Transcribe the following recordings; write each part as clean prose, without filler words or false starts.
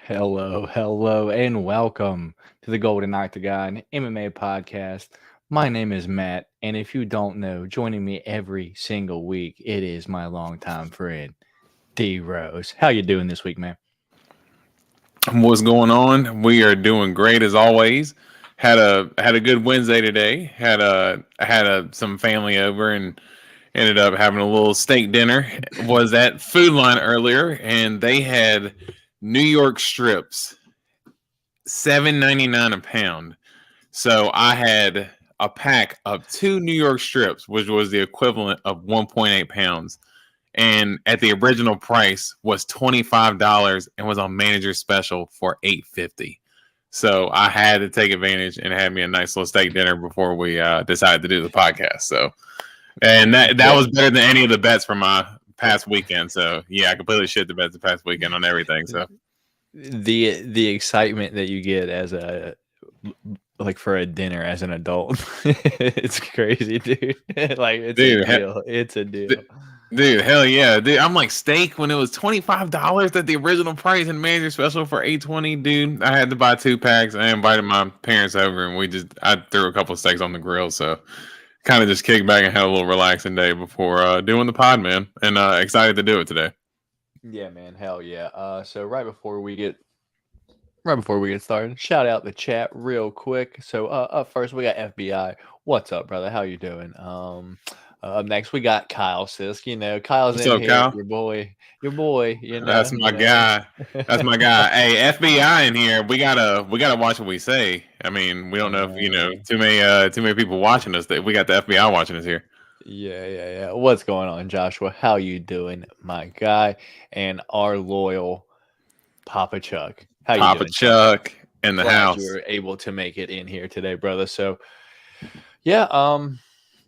Hello, and welcome to the Golden Octagon MMA Podcast. My name is Matt, and if you don't know, joining me every single week, it is my longtime friend, D Rose. How you doing this week, man? What's going on? We are doing great as always. Had a good Wednesday today. Had some family over and ended up having a little steak dinner. Was at Food Line earlier, and they had New York strips, $7.99 a pound. So I had a pack of two New York strips, which was the equivalent of 1.8 pounds. And at the original price was $25 and was on manager special for $8.50. So I had to take advantage and had me a nice little steak dinner before we decided to do the podcast. So, and that was better than any of the bets from my past weekend. So yeah, I completely shit the bets the past weekend on everything. So The excitement that you get as a for a dinner as an adult, it's crazy, dude. It's a deal. It's a deal. Dude, hell yeah. Dude, I'm like steak when it was $25 at the original price and manager special for $8.20, dude. I had to buy 2 packs. I invited my parents over and I threw a couple of steaks on the grill. So kind of just kicked back and had a little relaxing day before doing the pod, man. And excited to do it today. Yeah, man. Hell yeah. So right before we get started, shout out the chat real quick. So up first we got FBI. What's up, brother? How you doing? Up next we got Kyle Sisk. You know, Kyle's What's in up, here. Kyle? Your boy. You know, That's my guy. That's my guy. Hey, FBI in here. We gotta watch what we say. I mean, we don't know if too many people watching us. We got the FBI watching us here. Yeah. What's going on, Joshua? How you doing, my guy? And our loyal Papa Chuck. How you Papa doing, Chuck in the house. You were able to make it in here today, brother. So, yeah,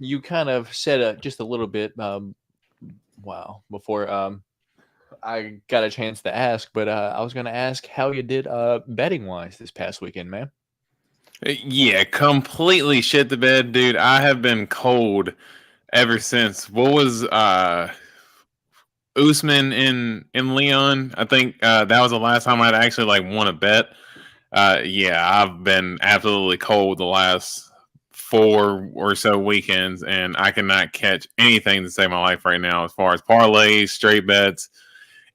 you kind of said just a little bit. Before I got a chance to ask, but I was going to ask how you did betting wise this past weekend, man. Yeah, completely shit the bed, dude. I have been cold ever since. What was Usman in Leon? I think that was the last time I'd actually won a bet. Yeah, I've been absolutely cold the last 4 or so weekends, and I cannot catch anything to save my life right now as far as parlays, straight bets,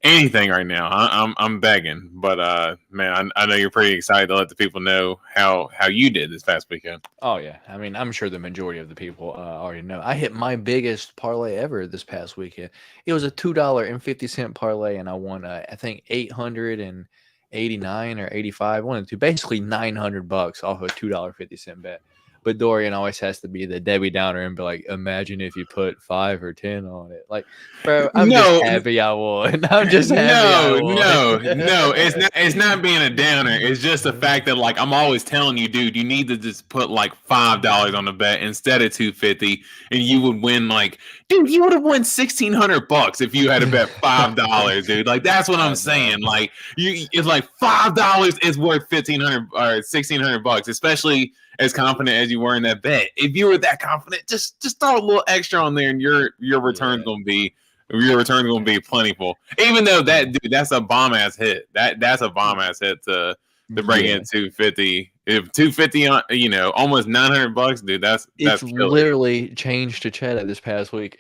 anything right now. I'm begging, but man, I know you're pretty excited to let the people know how you did this past weekend. Oh yeah, I mean, I'm sure the majority of the people already know. I hit my biggest parlay ever this past weekend. It was a $2.50 parlay, and I won I think 889 or 85, one of the two, basically $900 off a $2.50 bet. But Dorian always has to be the Debbie Downer and be like, imagine if you put 5 or 10 on it. Like, bro, I'm just happy I won. I'm just happy I won. No. It's not being a downer. It's just the fact that I'm always telling you, dude, you need to just put $5 on the bet instead of $2.50, and you would win. Dude, you would have won $1,600 if you had to bet $5, dude. That's what I'm saying. It's $5 is worth $1,500 or $1,600, especially as confident as you were in that bet. If you were that confident, just throw a little extra on there, and your return's gonna be plentiful. Even though that's a bomb ass hit. That's a bomb ass hit to bring in 250. If 250 on almost $900, dude, that's literally changed to cheddar this past week.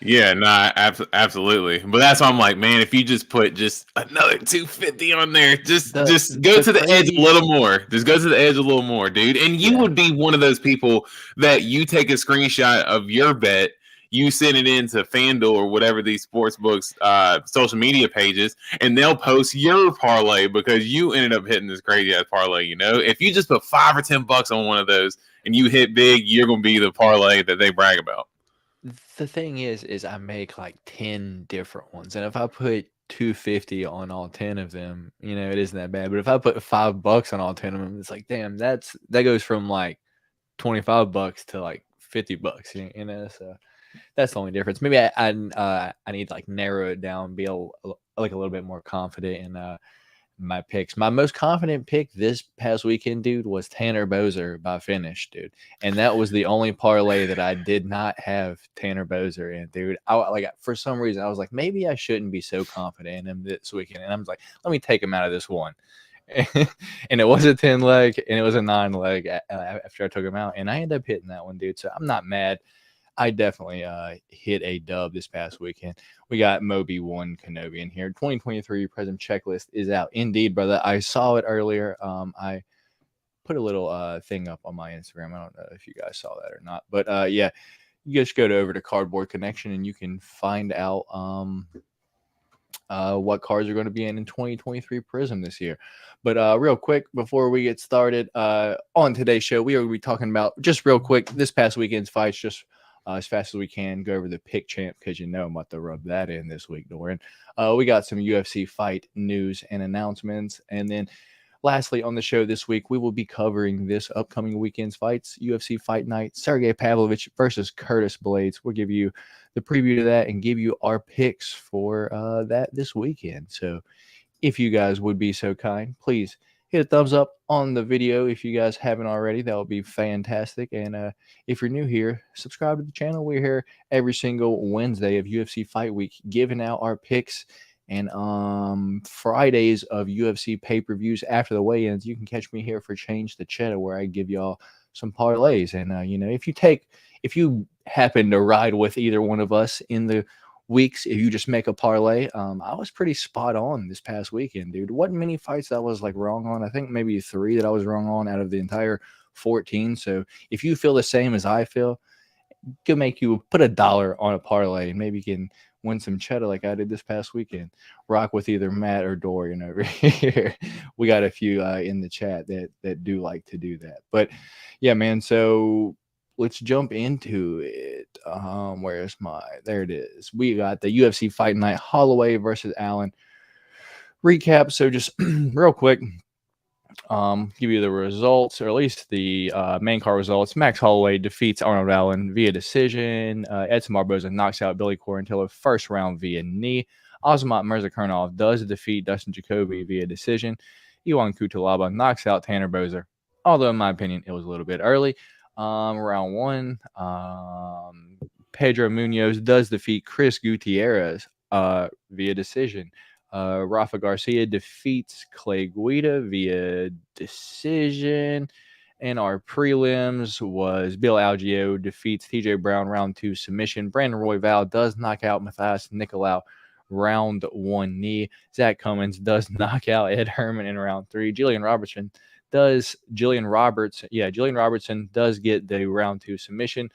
Yeah, nah, absolutely. But that's why I'm like, man, if you just put just another 250 on there, just go to the edge a little more. Just go to the edge a little more, dude. And you would be one of those people that you take a screenshot of your bet, you send it into FanDuel or whatever these sports books social media pages, and they'll post your parlay because you ended up hitting this crazy ass parlay. If you just put $5 or $10 on one of those and you hit big, you're gonna be the parlay that they brag about. The thing is I make 10 different ones, and if I put 250 on all 10 of them, it isn't that bad. But if I put $5 on all 10 of them, it's damn, that goes from $25 to $50, so that's the only difference. Maybe I need to narrow it down, be a little bit more confident, and my picks. My most confident pick this past weekend, dude, was Tanner Boser by finish, dude. And that was the only parlay that I did not have Tanner Boser in, dude. For some reason, I was like, maybe I shouldn't be so confident in him this weekend. And I was like, let me take him out of this one. And it was a 10 leg and it was a 9 leg after I took him out. And I ended up hitting that one, dude. So I'm not mad. I definitely hit a dub this past weekend. We got Moby 1 Kenobi in here. 2023 Prism checklist is out. Indeed, brother. I saw it earlier. I put a little thing up on my Instagram. I don't know if you guys saw that or not. But yeah, you just go over to Cardboard Connection and you can find out what cards are going to be in 2023 Prism this year. But real quick, before we get started, on today's show, we are going to be talking about, just real quick, this past weekend's fights, just as fast as we can, go over the pick champ, because you know I'm about to rub that in this week, Dorian. We got some UFC fight news and announcements. And then lastly, on the show this week, we will be covering this upcoming weekend's fights. UFC Fight Night, Sergey Pavlovich versus Curtis Blaydes. We'll give you the preview to that and give you our picks for that this weekend. So if you guys would be so kind, please hit a thumbs up on the video if you guys haven't already. That would be fantastic. And if you're new here, subscribe to the channel. We're here every single Wednesday of UFC Fight Week, giving out our picks. And Fridays of UFC pay-per-views after the weigh-ins, you can catch me here for Change the Cheddar, where I give y'all some parlays. And you know, if you happen to ride with either one of us in the weeks, if you just make a parlay, I was pretty spot on this past weekend, dude. Wasn't many fights that I was like wrong on. I think maybe 3 that I was wrong on out of the entire 14. So if you feel the same as I feel, can make you put $1 on a parlay and maybe you can win some cheddar like I did this past weekend. Rock with either Matt or Dorian over here. We got a few in the chat that do like to do that. But yeah, man, so let's jump into it. There it is. We got the UFC Fight Night, Holloway versus Allen recap. So just real quick, give you the results, or at least the main card results. Max Holloway defeats Arnold Allen via decision. Edson Barboza knocks out Billy Quarantillo first round via knee. Azamat Mirzakhanov does defeat Dustin Jacoby via decision. Iwan Kutalaba knocks out Tanner Boser, although in my opinion it was a little bit early. Round 1, Pedro Munoz does defeat Chris Gutierrez via decision. Rafa Garcia defeats Clay Guida via decision. And our prelims was Bill Algeo defeats TJ Brown round 2 submission. Brandon Royval does knock out Matthias Nicolau round 1 knee. Zach Cummins does knock out Ed Herman in round 3. Jillian Robertson does get the round 2 submission.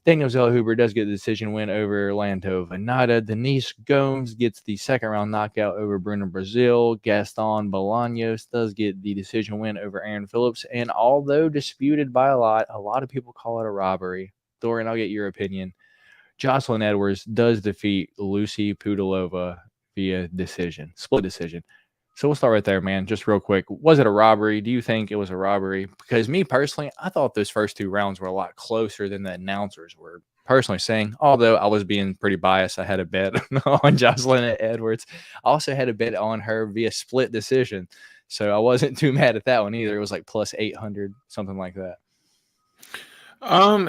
Daniel Zellhuber does get the decision win over Lanto Venata. Denise Gomes gets the second round knockout over Bruno Brazil. Gaston Bolaños does get the decision win over Aaron Phillips. And although disputed by a lot of people call it a robbery. Dorian, I'll get your opinion. Jocelyn Edwards does defeat Lucy Pudilova via decision, split decision. So we'll start right there, man. Just real quick. Was it a robbery? Do you think it was a robbery? Because me personally, I thought those first 2 rounds were a lot closer than the announcers were personally saying. Although I was being pretty biased. I had a bet on Jocelyn Edwards. I also had a bet on her via split decision. So I wasn't too mad at that one either. It was like plus 800, something like that.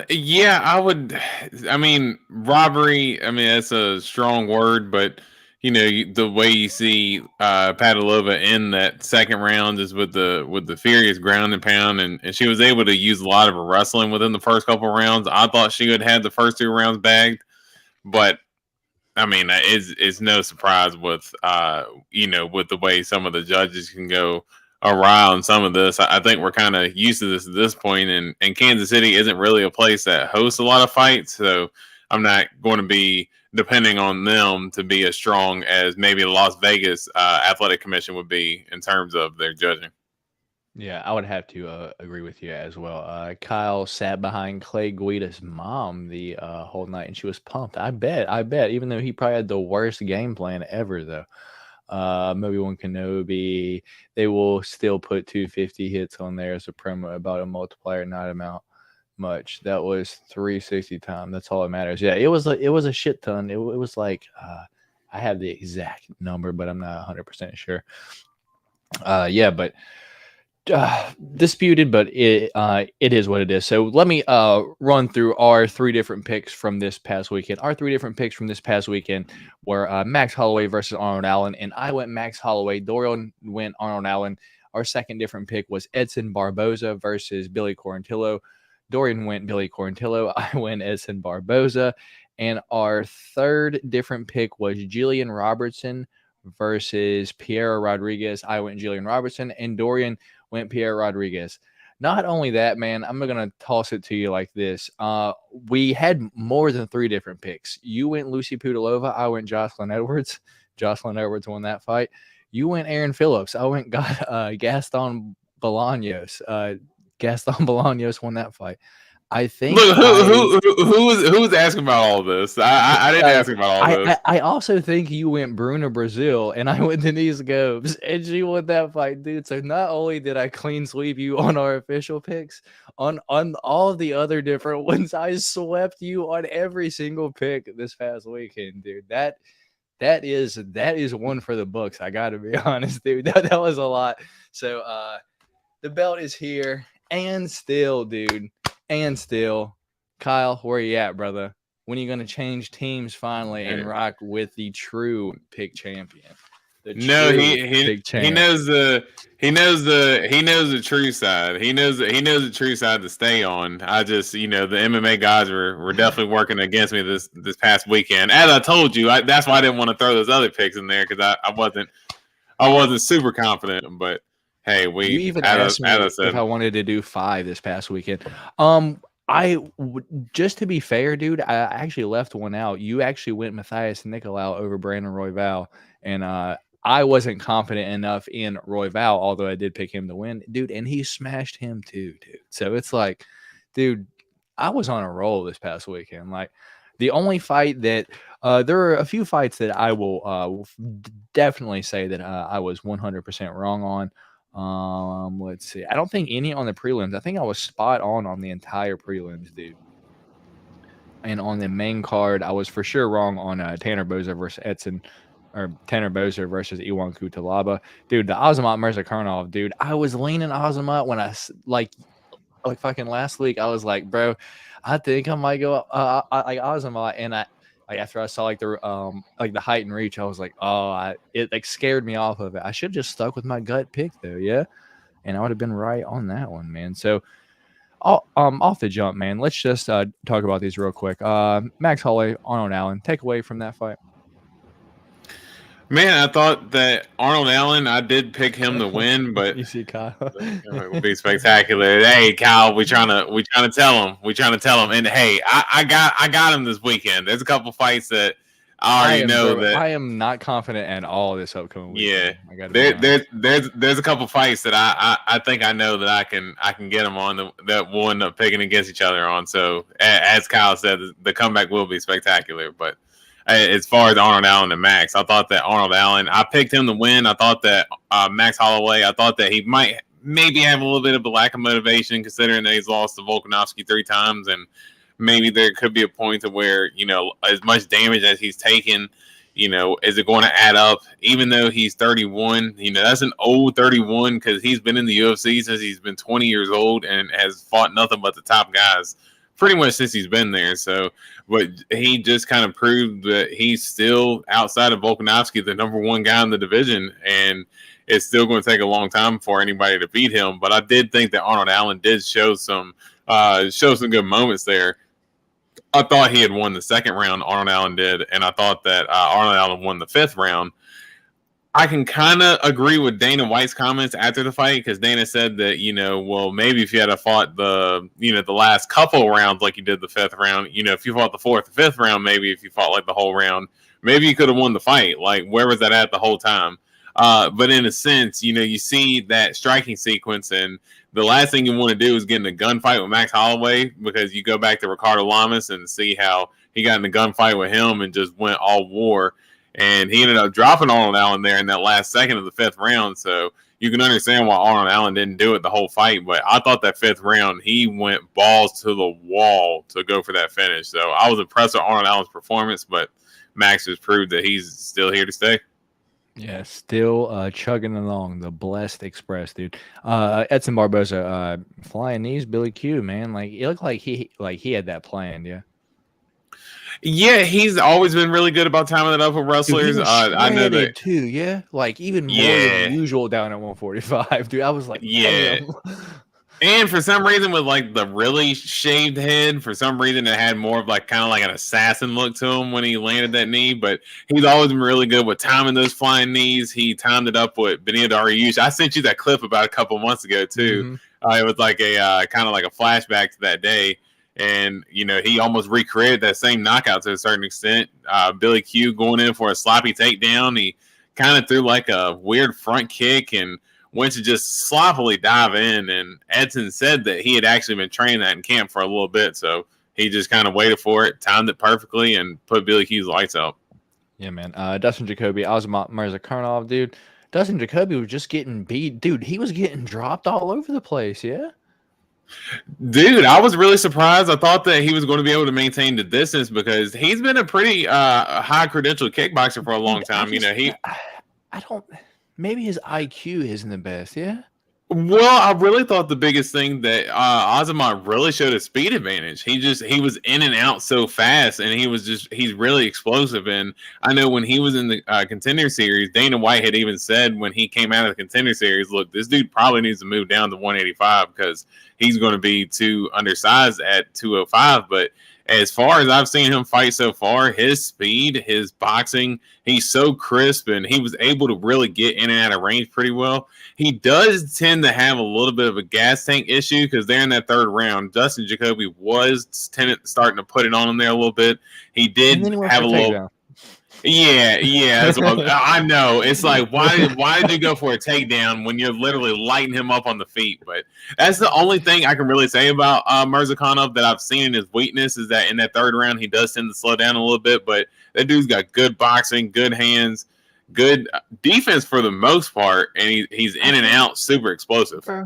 Yeah, robbery, that's a strong word, but you know, the way you see Padalova in that second round is with the furious ground and pound, and she was able to use a lot of her wrestling within the first couple of rounds. I thought she would have the first 2 rounds bagged, but it's no surprise with with the way some of the judges can go around some of this. I think we're kind of used to this at this point, and Kansas City isn't really a place that hosts a lot of fights, so I'm not going to be depending on them to be as strong as maybe the Las Vegas Athletic Commission would be in terms of their judging. Yeah, I would have to agree with you as well. Kyle sat behind Clay Guida's mom the whole night, and she was pumped. I bet, even though he probably had the worst game plan ever, though. Maybe one Kenobi, they will still put 250 hits on there as a promo about a multiplier, not amount much. That was 360 time. That's all that matters. Yeah, it was a shit ton. It was like I have the exact number, but I'm not 100% sure. Yeah, but disputed, but it is what it is. So let me run through our three different picks from this past weekend. Our three different picks from this past weekend were Max Holloway versus Arnold Allen, and I went Max Holloway. Dorian went Arnold Allen. Our second different pick was Edson Barboza versus Billy Quarantillo. Dorian went Billy Quarantillo. I went Edson Barboza. And our third different pick was Jillian Robertson versus Piero Rodriguez. I went Jillian Robertson, and Dorian went Pierre Rodriguez. Not only that, man, I'm going to toss it to you like this. We had more than three different picks. You went Lucy Pudilova. I went Jocelyn Edwards. Jocelyn Edwards won that fight. You went Aaron Phillips. I went Gaston Bolaños. Gaston Bolaños won that fight. I think. Look, who's asking about all this? I didn't ask about all this. I also think you went Bruna Brazil, and I went Denise Gobes, and she won that fight, dude. So not only did I clean sweep you on our official picks, on all the other different ones, I swept you on every single pick this past weekend, dude. That is one for the books. I got to be honest, dude. That was a lot. So the belt is here, and still, dude. And still, Kyle, where you at, brother? When are you going to change teams finally and rock with the true pick champion? He knows the true side. He knows the true side to stay on. I just, the MMA guys were definitely working against me this past weekend. As I told you, that's why I didn't want to throw those other picks in there because I wasn't super confident, but. Hey, you even asked me if I wanted to do 5 this past weekend. Just to be fair, dude, I actually left one out. You actually went Matthias Nicolau over Brandon Royval, and I wasn't confident enough in Royval, although I did pick him to win, dude, and he smashed him too, dude. So it's like, dude, I was on a roll this past weekend. Like, the only fight that there are a few fights that I will definitely say that I was 100% wrong on. Let's see. I don't think any on the prelims. I think I was spot on the entire prelims, dude. And on the main card, I was for sure wrong on Tanner Bozer versus Edson, or Tanner Bozer versus Iwan Kutalaba. Dude, the Azamat Mirzakarnov, dude. I was leaning Azamat when I like fucking last week. I was like, bro, I think I might go like Azamat, and after I saw the height and reach, I was like, it like scared me off of it. I should have just stuck with my gut pick though, yeah, and I would have been right on that one, man. So, off the jump, man. Let's just talk about these real quick. Max Holloway, Arnold Allen, take away from that fight. Man, I thought that Arnold Allen, I did pick him to win, but you see Kyle. It would be spectacular. Hey, Kyle, we trying to tell him. And hey, I got him this weekend. There's a couple fights that I already know that I am not confident at all this upcoming weekend. Yeah, there's a couple fights that I think I know that I can get them on that we'll end up picking against each other on. So as Kyle said, the comeback will be spectacular, but. As far as Arnold Allen and Max, I thought that Arnold Allen, I picked him to win. I thought that Max Holloway, I thought that he might maybe have a little bit of a lack of motivation considering that he's lost to Volkanovski 3 times. And maybe there could be a point to where, as much damage as he's taken, is it going to add up? Even though he's 31, that's an old 31 because he's been in the UFC since he's been 20 years old and has fought nothing but the top guys pretty much since he's been there. So, but he just kind of proved that he's still outside of Volkanovski, the number 1 guy in the division, and it's still going to take a long time for anybody to beat him. But I did think that Arnold Allen did show some good moments there. I thought he had won the 2nd round, Arnold Allen did, and I thought that Arnold Allen won the 5th round. I can kind of agree with Dana White's comments after the fight because Dana said that, well, maybe if you had fought the last couple rounds like you did the 5th round, if you fought the 4th or 5th round, maybe if you fought like the whole round, maybe you could have won the fight. Like, where was that at the whole time? But in a sense, you see that striking sequence, and the last thing you want to do is get in a gunfight with Max Holloway because you go back to Ricardo Lamas and see how he got in a gunfight with him and just went all war. And he ended up dropping Arnold Allen there in that last second of the 5th round. So you can understand why Arnold Allen didn't do it the whole fight. But I thought that 5th round, he went balls to the wall to go for that finish. So I was impressed with Arnold Allen's performance, but Max has proved that he's still here to stay. Yeah, still chugging along the blessed express, dude. Edson Barboza, flying knees, Billy Q, man. Like it looked like he had that planned, yeah. Yeah, he's always been really good about timing it up with Dude, he wrestlers. was I know shredded that. too, yeah. Like even more than Yeah, usual down at 145, dude. I was like, yeah. damn. And for some reason, with like the really shaved head, for some reason it had more of like kind of like an assassin look to him when he landed that knee. But he's always been really good with timing those flying knees. He timed it up with Benito Dariush. I sent you that clip about a couple months ago too. Mm-hmm. It was like a kind of like a flashback to that day, and you know he almost recreated that same knockout to a certain extent. Billy Q going in for a sloppy takedown. He kind of threw like a weird front kick and went to just sloppily dive in. And Edson said that he had actually been training that in camp for a little bit. So he just kind of waited for it, timed it perfectly, and put Billy Q's lights out. Yeah, man. Dustin Jacoby, Azamat Mirzakanov, dude. Dustin Jacoby was just getting beat. Dude, he was getting dropped all over the place, yeah? Dude, I was really surprised. I thought that he was going to be able to maintain the distance because he's been a pretty high credential kickboxer for a long time. I don't. Maybe his IQ isn't the best, yeah? Well, I really thought the biggest thing that Azamat really showed a speed advantage. He was in and out so fast, and he's really explosive. And I know when he was in the contender series, Dana White had even said when he came out of the contender series, look, this dude probably needs to move down to 185 because he's going to be too undersized at 205. But as far as I've seen him fight so far, his speed, his boxing, he's so crisp, and he was able to really get in and out of range pretty well. He does tend to have a little bit of a gas tank issue because they're in that third round. Dustin Jacoby was starting to put it on him there a little bit. He did have a little. Yeah. That's what I know. It's like why did you go for a takedown when you're literally lighting him up on the feet? But that's the only thing I can really say about Mirzakanov that I've seen in his weakness is that in that third round he does tend to slow down a little bit. But that dude's got good boxing, good hands, good defense for the most part, and he's in and out, super explosive. Bro,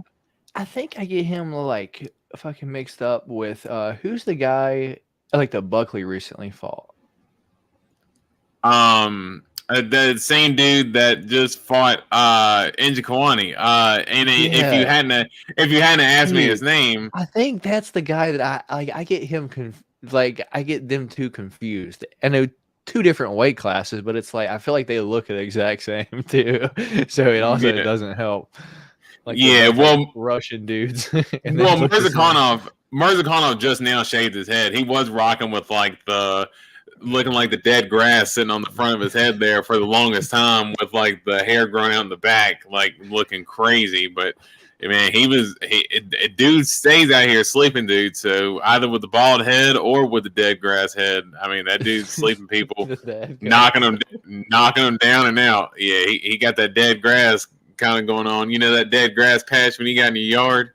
I think I get him like fucking mixed up with who's the guy like the Buckley recently fought. The same dude that just fought Njokuani. If you hadn't asked me his name, I think that's the guy that I get him I get them two confused. I know two different weight classes, but it's like I feel like they look the exact same too. So it also doesn't help. Like Russian dudes. Mirzakanov just now shaved his head. He was rocking with like looking like the dead grass sitting on the front of his head there for the longest time with like the hair growing out in the back, like looking crazy. But man, dude stays out here sleeping, dude. So either with the bald head or with the dead grass head. I mean, that dude's sleeping people, knocking them down and out. Yeah, he got that dead grass kind of going on. You know that dead grass patch when you got in your yard?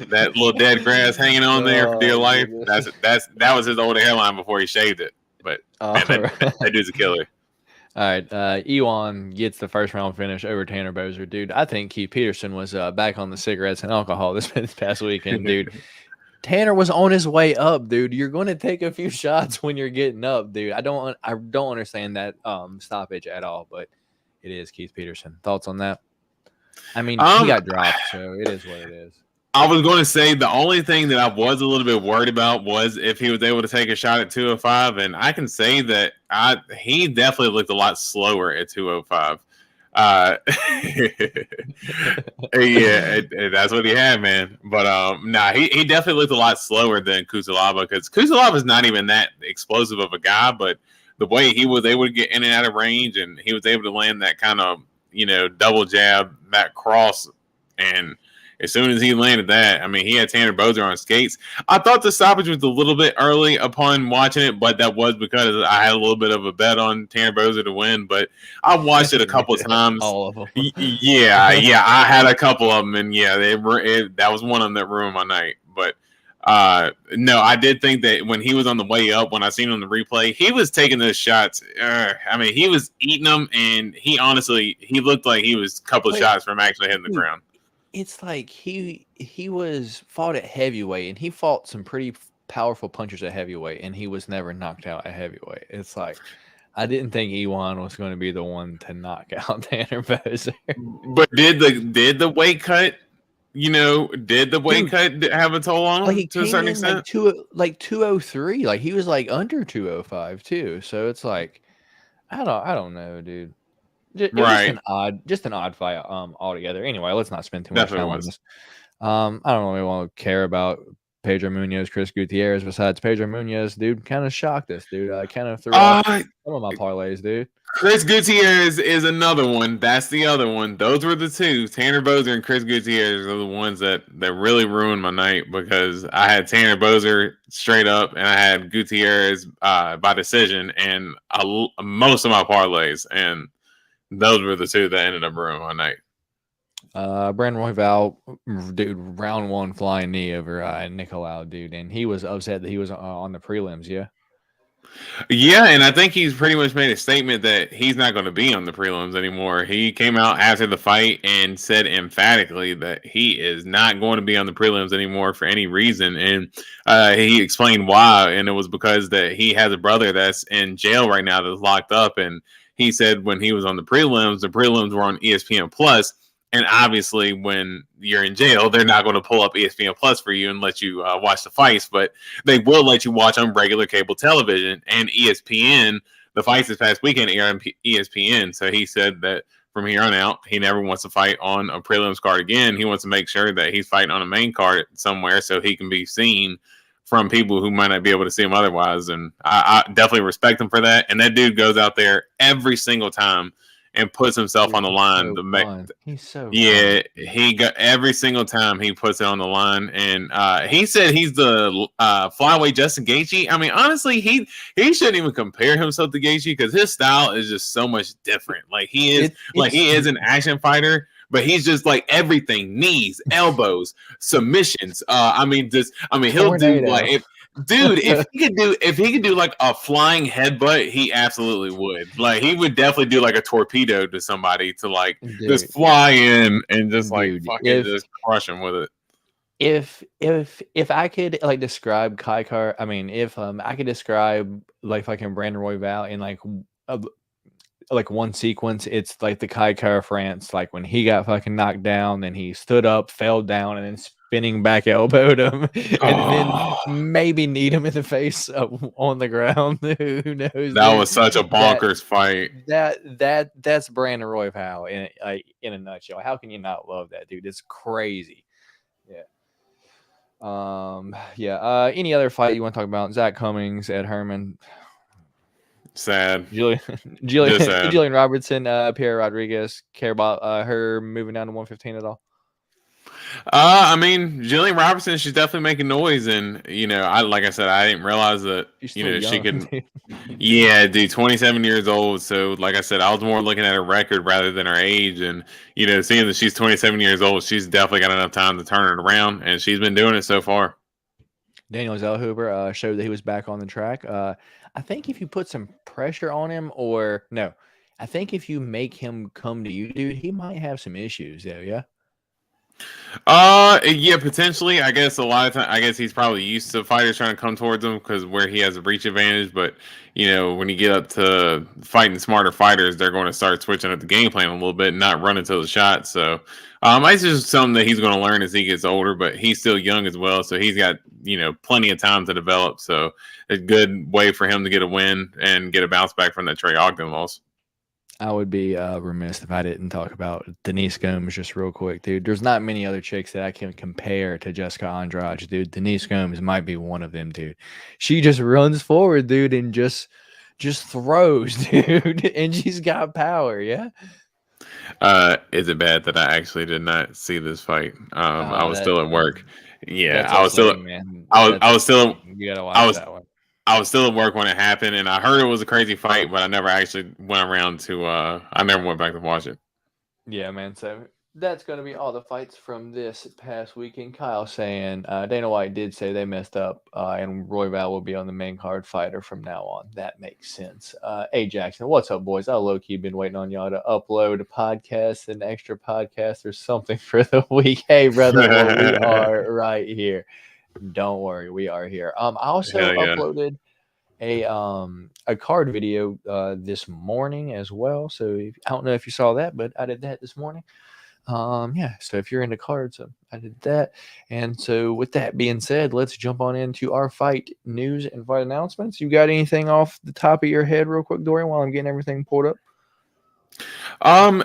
That little dead grass hanging on there for dear life. That was his old hairline before he shaved it. But man, that dude's a killer. All right, Ewan gets the first round finish over Tanner Boser, dude. I think Keith Peterson was back on the cigarettes and alcohol this past weekend, dude. Tanner was on his way up, dude. You're going to take a few shots when you're getting up, dude. I don't understand that stoppage at all, but it is Keith Peterson. Thoughts on that? I mean, he got dropped, so it is what it is. I was going to say the only thing that I was a little bit worried about was if he was able to take a shot at 205, and I can say that he definitely looked a lot slower at 205. Yeah, that's what he had, man. But he definitely looked a lot slower than Kusalaba because Kusalaba is not even that explosive of a guy, but the way he was able to get in and out of range, and he was able to land that kind of double jab, back cross, and as soon as he landed that, I mean, he had Tanner Boser on skates. I thought the stoppage was a little bit early upon watching it, but that was because I had a little bit of a bet on Tanner Boser to win. But I watched it a couple of times. All of them. Yeah, I had a couple of them, and that was one of them that ruined my night. But no, I did think that when he was on the way up, when I seen him on the replay, he was taking those shots. I mean, he was eating them, and he looked like he was a couple of shots from actually hitting the ground. It's like he was fought at heavyweight, and he fought some pretty powerful punchers at heavyweight, and he was never knocked out at heavyweight. It's like I didn't think Ewan was going to be the one to knock out Tanner Boser. But did the weight cut? Did the weight cut have a toll on him he to a came certain in extent? 203. Like he was like under 205 too. So it's like I don't know, dude. It was just an odd fight altogether. Anyway, let's not spend too much time on this. I don't really want to care about Pedro Munoz, Chris Gutierrez. Besides Pedro Munoz, dude, kind of shocked us, dude. I kind of threw off some of my parlays, dude. Chris Gutierrez is another one. That's the other one. Those were the two. Tanner Boser and Chris Gutierrez are the ones that really ruined my night because I had Tanner Boser straight up and I had Gutierrez by decision and most of my parlays. And those were the two that ended up ruining my night. Brandon Royval, dude, round one flying knee over Nicolau, dude. And he was upset that he was on the prelims, yeah? Yeah, and I think he's pretty much made a statement that he's not going to be on the prelims anymore. He came out after the fight and said emphatically that he is not going to be on the prelims anymore for any reason. And he explained why, and it was because that he has a brother that's in jail right now that's locked up. And he said when he was on the prelims were on ESPN Plus. And obviously, when you're in jail, they're not going to pull up ESPN Plus for you and let you watch the fights, but they will let you watch on regular cable television. And ESPN, the fights this past weekend aired on ESPN. So he said that from here on out, he never wants to fight on a prelims card again. He wants to make sure that he's fighting on a main card somewhere so he can be seen from people who might not be able to see him otherwise. And I definitely respect him for that. And that dude goes out there every single time and puts himself on the line. He's so fun. He got every single time he puts it on the line, and he said he's the flyweight Justin Gaethje. I mean, honestly, he shouldn't even compare himself to Gaethje because his style is just so much different. Like he is an action fighter, but he's just like everything: knees, elbows, submissions. He'll do like if he could do like a flying headbutt, he absolutely would. Like he would definitely do like a torpedo to somebody to like just fly in and just just crush him with it. If I could like describe Kaikar, I mean, if I could describe like fucking Brandon Royval in like one sequence, it's like the Kaikar France, like when he got fucking knocked down, then he stood up, fell down, and then spinning back elbowed him, and then maybe kneed him in the face on the ground. Who knows? That was such a bonkers fight. That's Brandon Royval in a nutshell. How can you not love that dude? It's crazy. Yeah. Any other fight you want to talk about? Zach Cummings, Ed Herman. Sad. Julian Robertson, Pierre Rodriguez. Care about her moving down to 115 at all? I mean, Jillian Robertson, she's definitely making noise, and like I said, I didn't realize that she could. Yeah, dude, 27 years old. So, like I said, I was more looking at her record rather than her age, and seeing that she's 27 years old, she's definitely got enough time to turn it around, and she's been doing it so far. Daniel Zellhuber showed that he was back on the track. I think if you put some pressure on him, I think if you make him come to you, dude, he might have some issues there. Yeah. Yeah, potentially. I guess a lot of time. I guess he's probably used to fighters trying to come towards him because where he has a reach advantage. But when you get up to fighting smarter fighters, they're going to start switching up the game plan a little bit, and not running to the shot. So, it's just something that he's going to learn as he gets older. But he's still young as well, so he's got plenty of time to develop. So, a good way for him to get a win and get a bounce back from that Trey Ogden loss. I would be remiss if I didn't talk about Denise Gomes just real quick, dude. There's not many other chicks that I can compare to Jessica Andrade, dude. Denise Gomes might be one of them, dude. She just runs forward, dude, and just throws, dude, and she's got power, yeah. Is it bad that I actually did not see this fight? I was still at work. Yeah, I was still. Man. I was still. You gotta watch that one. I was still at work when it happened, and I heard it was a crazy fight, but I never actually went around to. I never went back to watch it. Yeah, man. So that's going to be all the fights from this past weekend. Kyle saying Dana White did say they messed up, and Royval will be on the main card fighter from now on. That makes sense. Hey, Jackson, what's up, boys? I low-key been waiting on y'all to upload a podcast, an extra podcast, or something for the week. Hey, brother, well, we are right here. Don't worry, we are here. I also uploaded a card video this morning as well. So I don't know if you saw that, but I did that this morning. Yeah, so if you're into cards, I did that. And so with that being said, let's jump on into our fight news and fight announcements. You got anything off the top of your head real quick, Dorian, while I'm getting everything pulled up?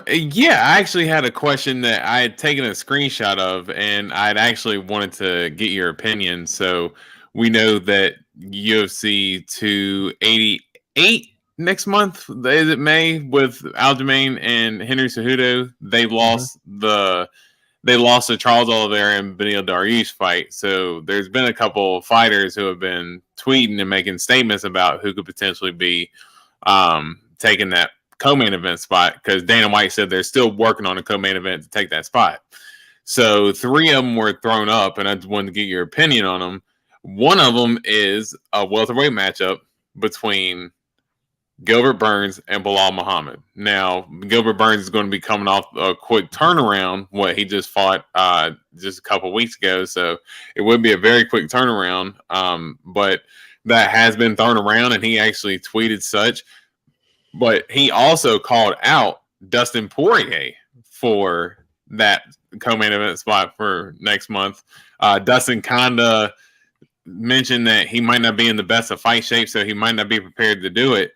Yeah, I actually had a question that I had taken a screenshot of, and I'd actually wanted to get your opinion. So we know that UFC 288 next month, is it May, with Aljamain and Henry Cejudo, they lost the Charles Oliveira and Beneil Dariush fight. So there's been a couple of fighters who have been tweeting and making statements about who could potentially be taking that co-main event spot, because Dana White said they're still working on a co-main event to take that spot. So 3 of them were thrown up, and I just wanted to get your opinion on them. One of them is a welterweight matchup between Gilbert Burns and Bilal Muhammad. Now, Gilbert Burns is going to be coming off a quick turnaround. He just fought just a couple weeks ago, so it would be a very quick turnaround. But that has been thrown around, and he actually tweeted such. But he also called out Dustin Poirier for that co-main event spot for next month. Dustin kind of mentioned that he might not be in the best of fight shape, so he might not be prepared to do it.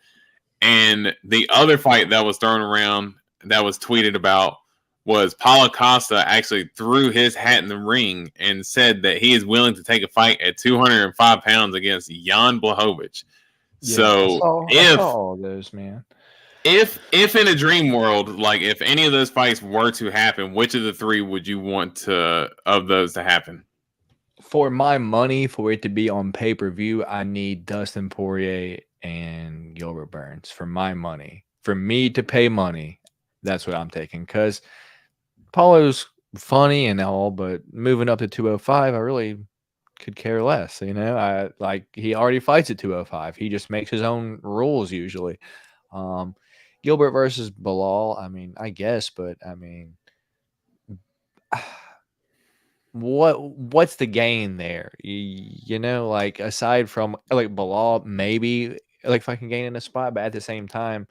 And the other fight that was thrown around, that was tweeted about, was Paulo Costa actually threw his hat in the ring and said that he is willing to take a fight at 205 pounds against Jan Blachowicz. Yeah, So I saw all those, man. If in a dream world, like if any of those fights were to happen, which of the 3 would you want of those to happen? For my money, for it to be on pay-per-view, I need Dustin Poirier and Gilbert Burns. For my money, for me to pay money, that's what I'm taking. Because Paulo's funny and all, but moving up to 205, I really could care less. He already fights at 205. He just makes his own rules usually. Gilbert versus Bilal, I mean, I guess, but I mean, what's the gain there? Like aside from like Bilal, maybe like if I can gain in a spot, but at the same time,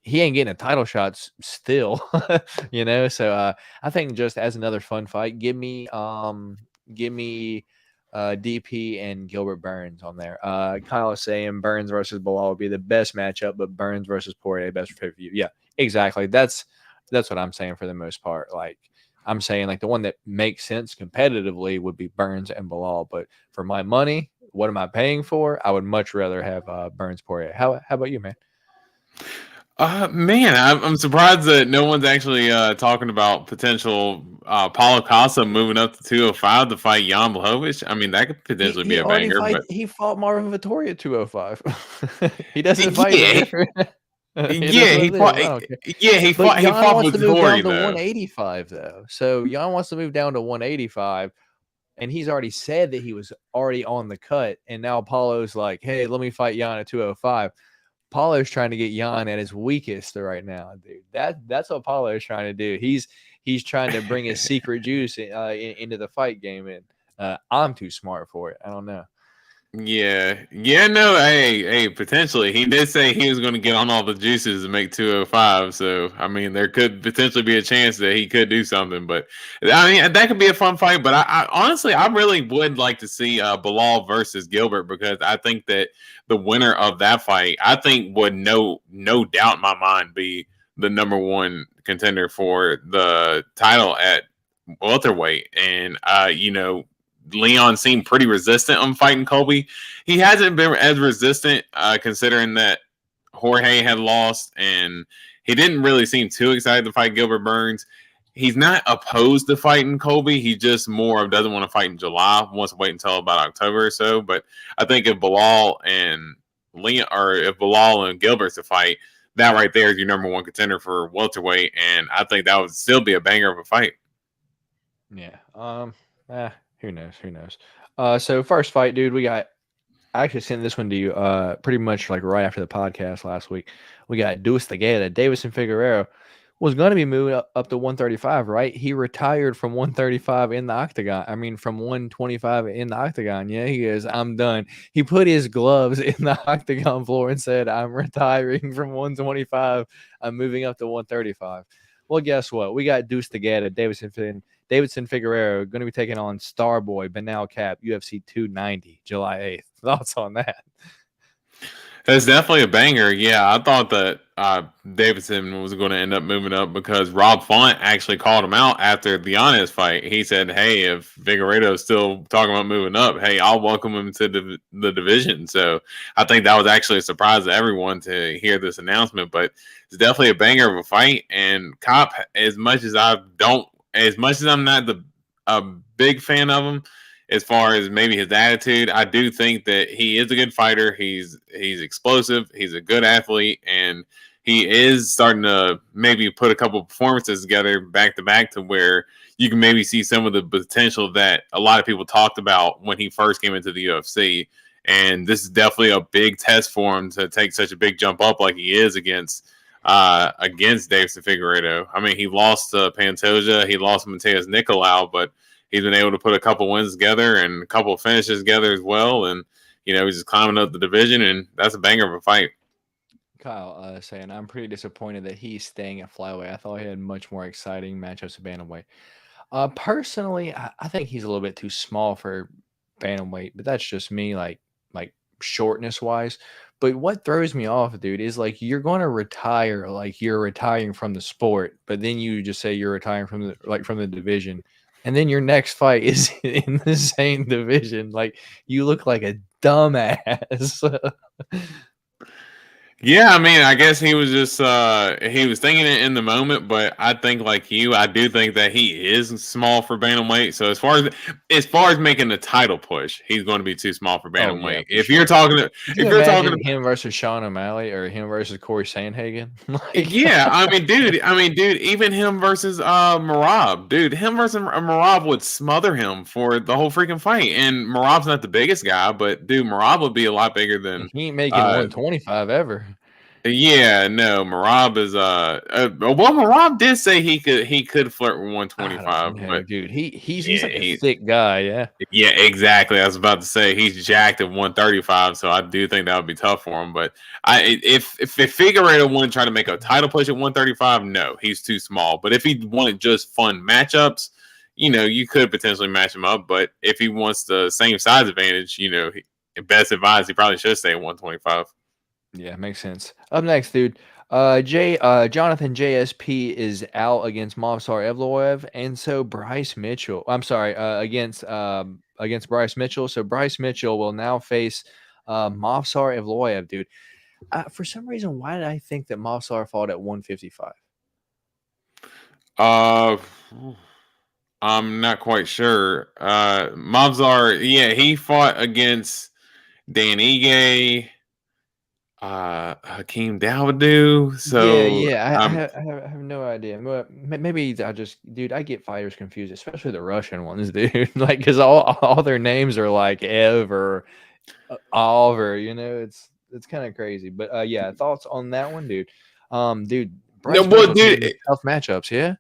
he ain't getting a title shots still, So I think just as another fun fight, give me DP and Gilbert Burns on there. Kyle is saying Burns versus Bilal would be the best matchup, but Burns versus Poirier best for pay-per-view. Yeah, exactly. That's what I'm saying for the most part. Like I'm saying, like the one that makes sense competitively would be Burns and Bilal. But for my money, what am I paying for? I would much rather have Burns Poirier. How about you, man? Man, I'm surprised that no one's actually talking about potential Paulo Costa moving up to 205 to fight Jan Blachowicz. I mean, that could potentially be a banger. But he fought Marvin Vettori at 205. He doesn't fight. He fought Jan wants to move down to 185 though. So Jan wants to move down to 185, and he's already said that he was already on the cut, and now Paulo's like, "Hey, let me fight Jan at 205." Paulo's trying to get Jan at his weakest right now, dude. That's what Paulo is trying to do. He's trying to bring his secret juice into the fight game, and I'm too smart for it. I don't know. Yeah, no, hey, potentially. He did say he was going to get on all the juices to make 205. So, I mean, there could potentially be a chance that he could do something. But, I mean, that could be a fun fight. But I honestly, I really would like to see Bilal versus Gilbert, because I think that the winner of that fight, I think would no doubt in my mind be the number 1 contender for the title at welterweight. And, Leon seemed pretty resistant on fighting Colby. He hasn't been as resistant considering that Jorge had lost, and he didn't really seem too excited to fight Gilbert Burns. He's not opposed to fighting Colby. He just more doesn't want to fight in July. Wants to wait until about October or so. But I think if Bilal and Gilbert's to fight, that right there is your number 1 contender for welterweight, and I think that would still be a banger of a fight. Yeah. Who knows? So first fight, dude, I actually sent this one to you pretty much like right after the podcast last week. We got Davison Figueroa was going to be moving up to 135, right? He retired from 135 in the octagon. I mean, from 125 in the octagon. Yeah, he is. I'm done. He put his gloves in the octagon floor and said, I'm retiring from 125. I'm moving up to 135. Well, guess what? We got Deuce together, Davidson Figueroa going to be taking on Starboy, Benal Cap, UFC 290, July 8th. Thoughts on that? That's definitely a banger. Yeah, I thought that Davidson was going to end up moving up because Rob Font actually called him out after the Honest fight. He said, "Hey, if Figueiredo is still talking about moving up, hey, I'll welcome him to the division." So I think that was actually a surprise to everyone to hear this announcement. But it's definitely a banger of a fight. And Cop, as much as I'm not a big fan of him, as far as maybe his attitude, I do think that he is a good fighter. He's explosive. He's a good athlete, and he is starting to maybe put a couple of performances together back to back to where you can maybe see some of the potential that a lot of people talked about when he first came into the UFC. And this is definitely a big test for him to take such a big jump up like he is against Davidson Figueiredo. I mean, he lost to Pantoja, he lost to Mateus Nicolau, but he's been able to put a couple wins together and a couple of finishes together as well. And, he's just climbing up the division, and that's a banger of a fight. Kyle saying, I'm pretty disappointed that he's staying at flyweight. I thought he had much more exciting matchups at bantamweight. Personally, I think he's a little bit too small for bantamweight, but that's just me, like shortness wise. But what throws me off, dude, is like you're going to retire, like you're retiring from the sport, but then you just say you're retiring from the division. And then your next fight is in the same division. Like, you look like a dumbass. Yeah, I mean, I guess he was just he was thinking it in the moment, but I think like you, I do think that he is small for bantamweight. So as far as making the title push, he's going to be too small for bantamweight. If you're talking about him versus Sean O'Malley or him versus Corey Sandhagen, yeah, I mean, dude, even him versus Marab, dude, him versus Marab would smother him for the whole freaking fight. And Marab's not the biggest guy, but dude, Marab would be a lot bigger than he ain't making 125 ever. Yeah, no, Marab is well, Marab did say he could flirt with 125, but dude, he's like a thick guy, yeah. Yeah, exactly. I was about to say he's jacked at 135, so I do think that would be tough for him. But if Figueiredo wouldn't try to make a title push at 135, no, he's too small. But if he wanted just fun matchups, you could potentially match him up. But if he wants the same size advantage, best advice, he probably should stay at 125. Yeah, makes sense. Up next, dude. Jonathan JSP is out against Movsar Evloev, and so Bryce Mitchell. I'm sorry, against Bryce Mitchell. So Bryce Mitchell will now face Movsar Evloev, dude. For some reason, why did I think that Movsar fought at 155? I'm not quite sure. Movsar, yeah, he fought against Dan Ige. Hakeem Dawodu. So I have no idea. Maybe dude, I get fighters confused, especially the Russian ones, dude. Like, because all their names are like Ev or Oliver. It's kind of crazy. But yeah, thoughts on that one, dude? Dude, Bryce dude, tough matchups, yeah.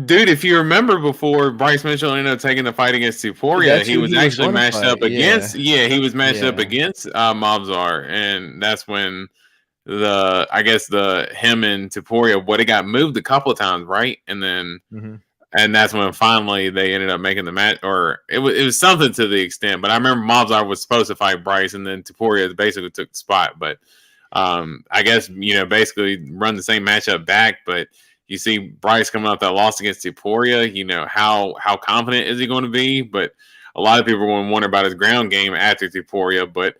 Dude, if you remember before Bryce Mitchell ended up taking the fight against Tuporia, he was actually matched up against. Yeah, he was matched up against Movsar, and that's when him and Tuporia, it got moved a couple of times, right? And then and that's when finally they ended up making the match, or it was something to the extent. But I remember Movsar was supposed to fight Bryce, and then Tuporia basically took the spot. But I guess basically run the same matchup back, but you see Bryce coming off that loss against Tuporia, how confident is he going to be? But a lot of people are going to wonder about his ground game after Tuporia, but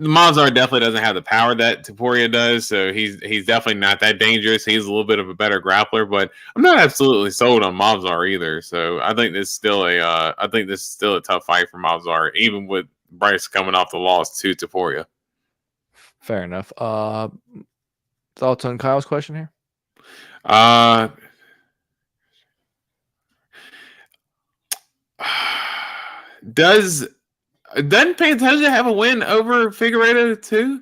Movsar definitely doesn't have the power that Tuporia does, so he's definitely not that dangerous. He's a little bit of a better grappler, but I'm not absolutely sold on Movsar either. So I think this is still a tough fight for Movsar, even with Bryce coming off the loss to Tuporia. Fair enough. Thoughts on Kyle's question here? Doesn't Pantoja have a win over Figueiredo too?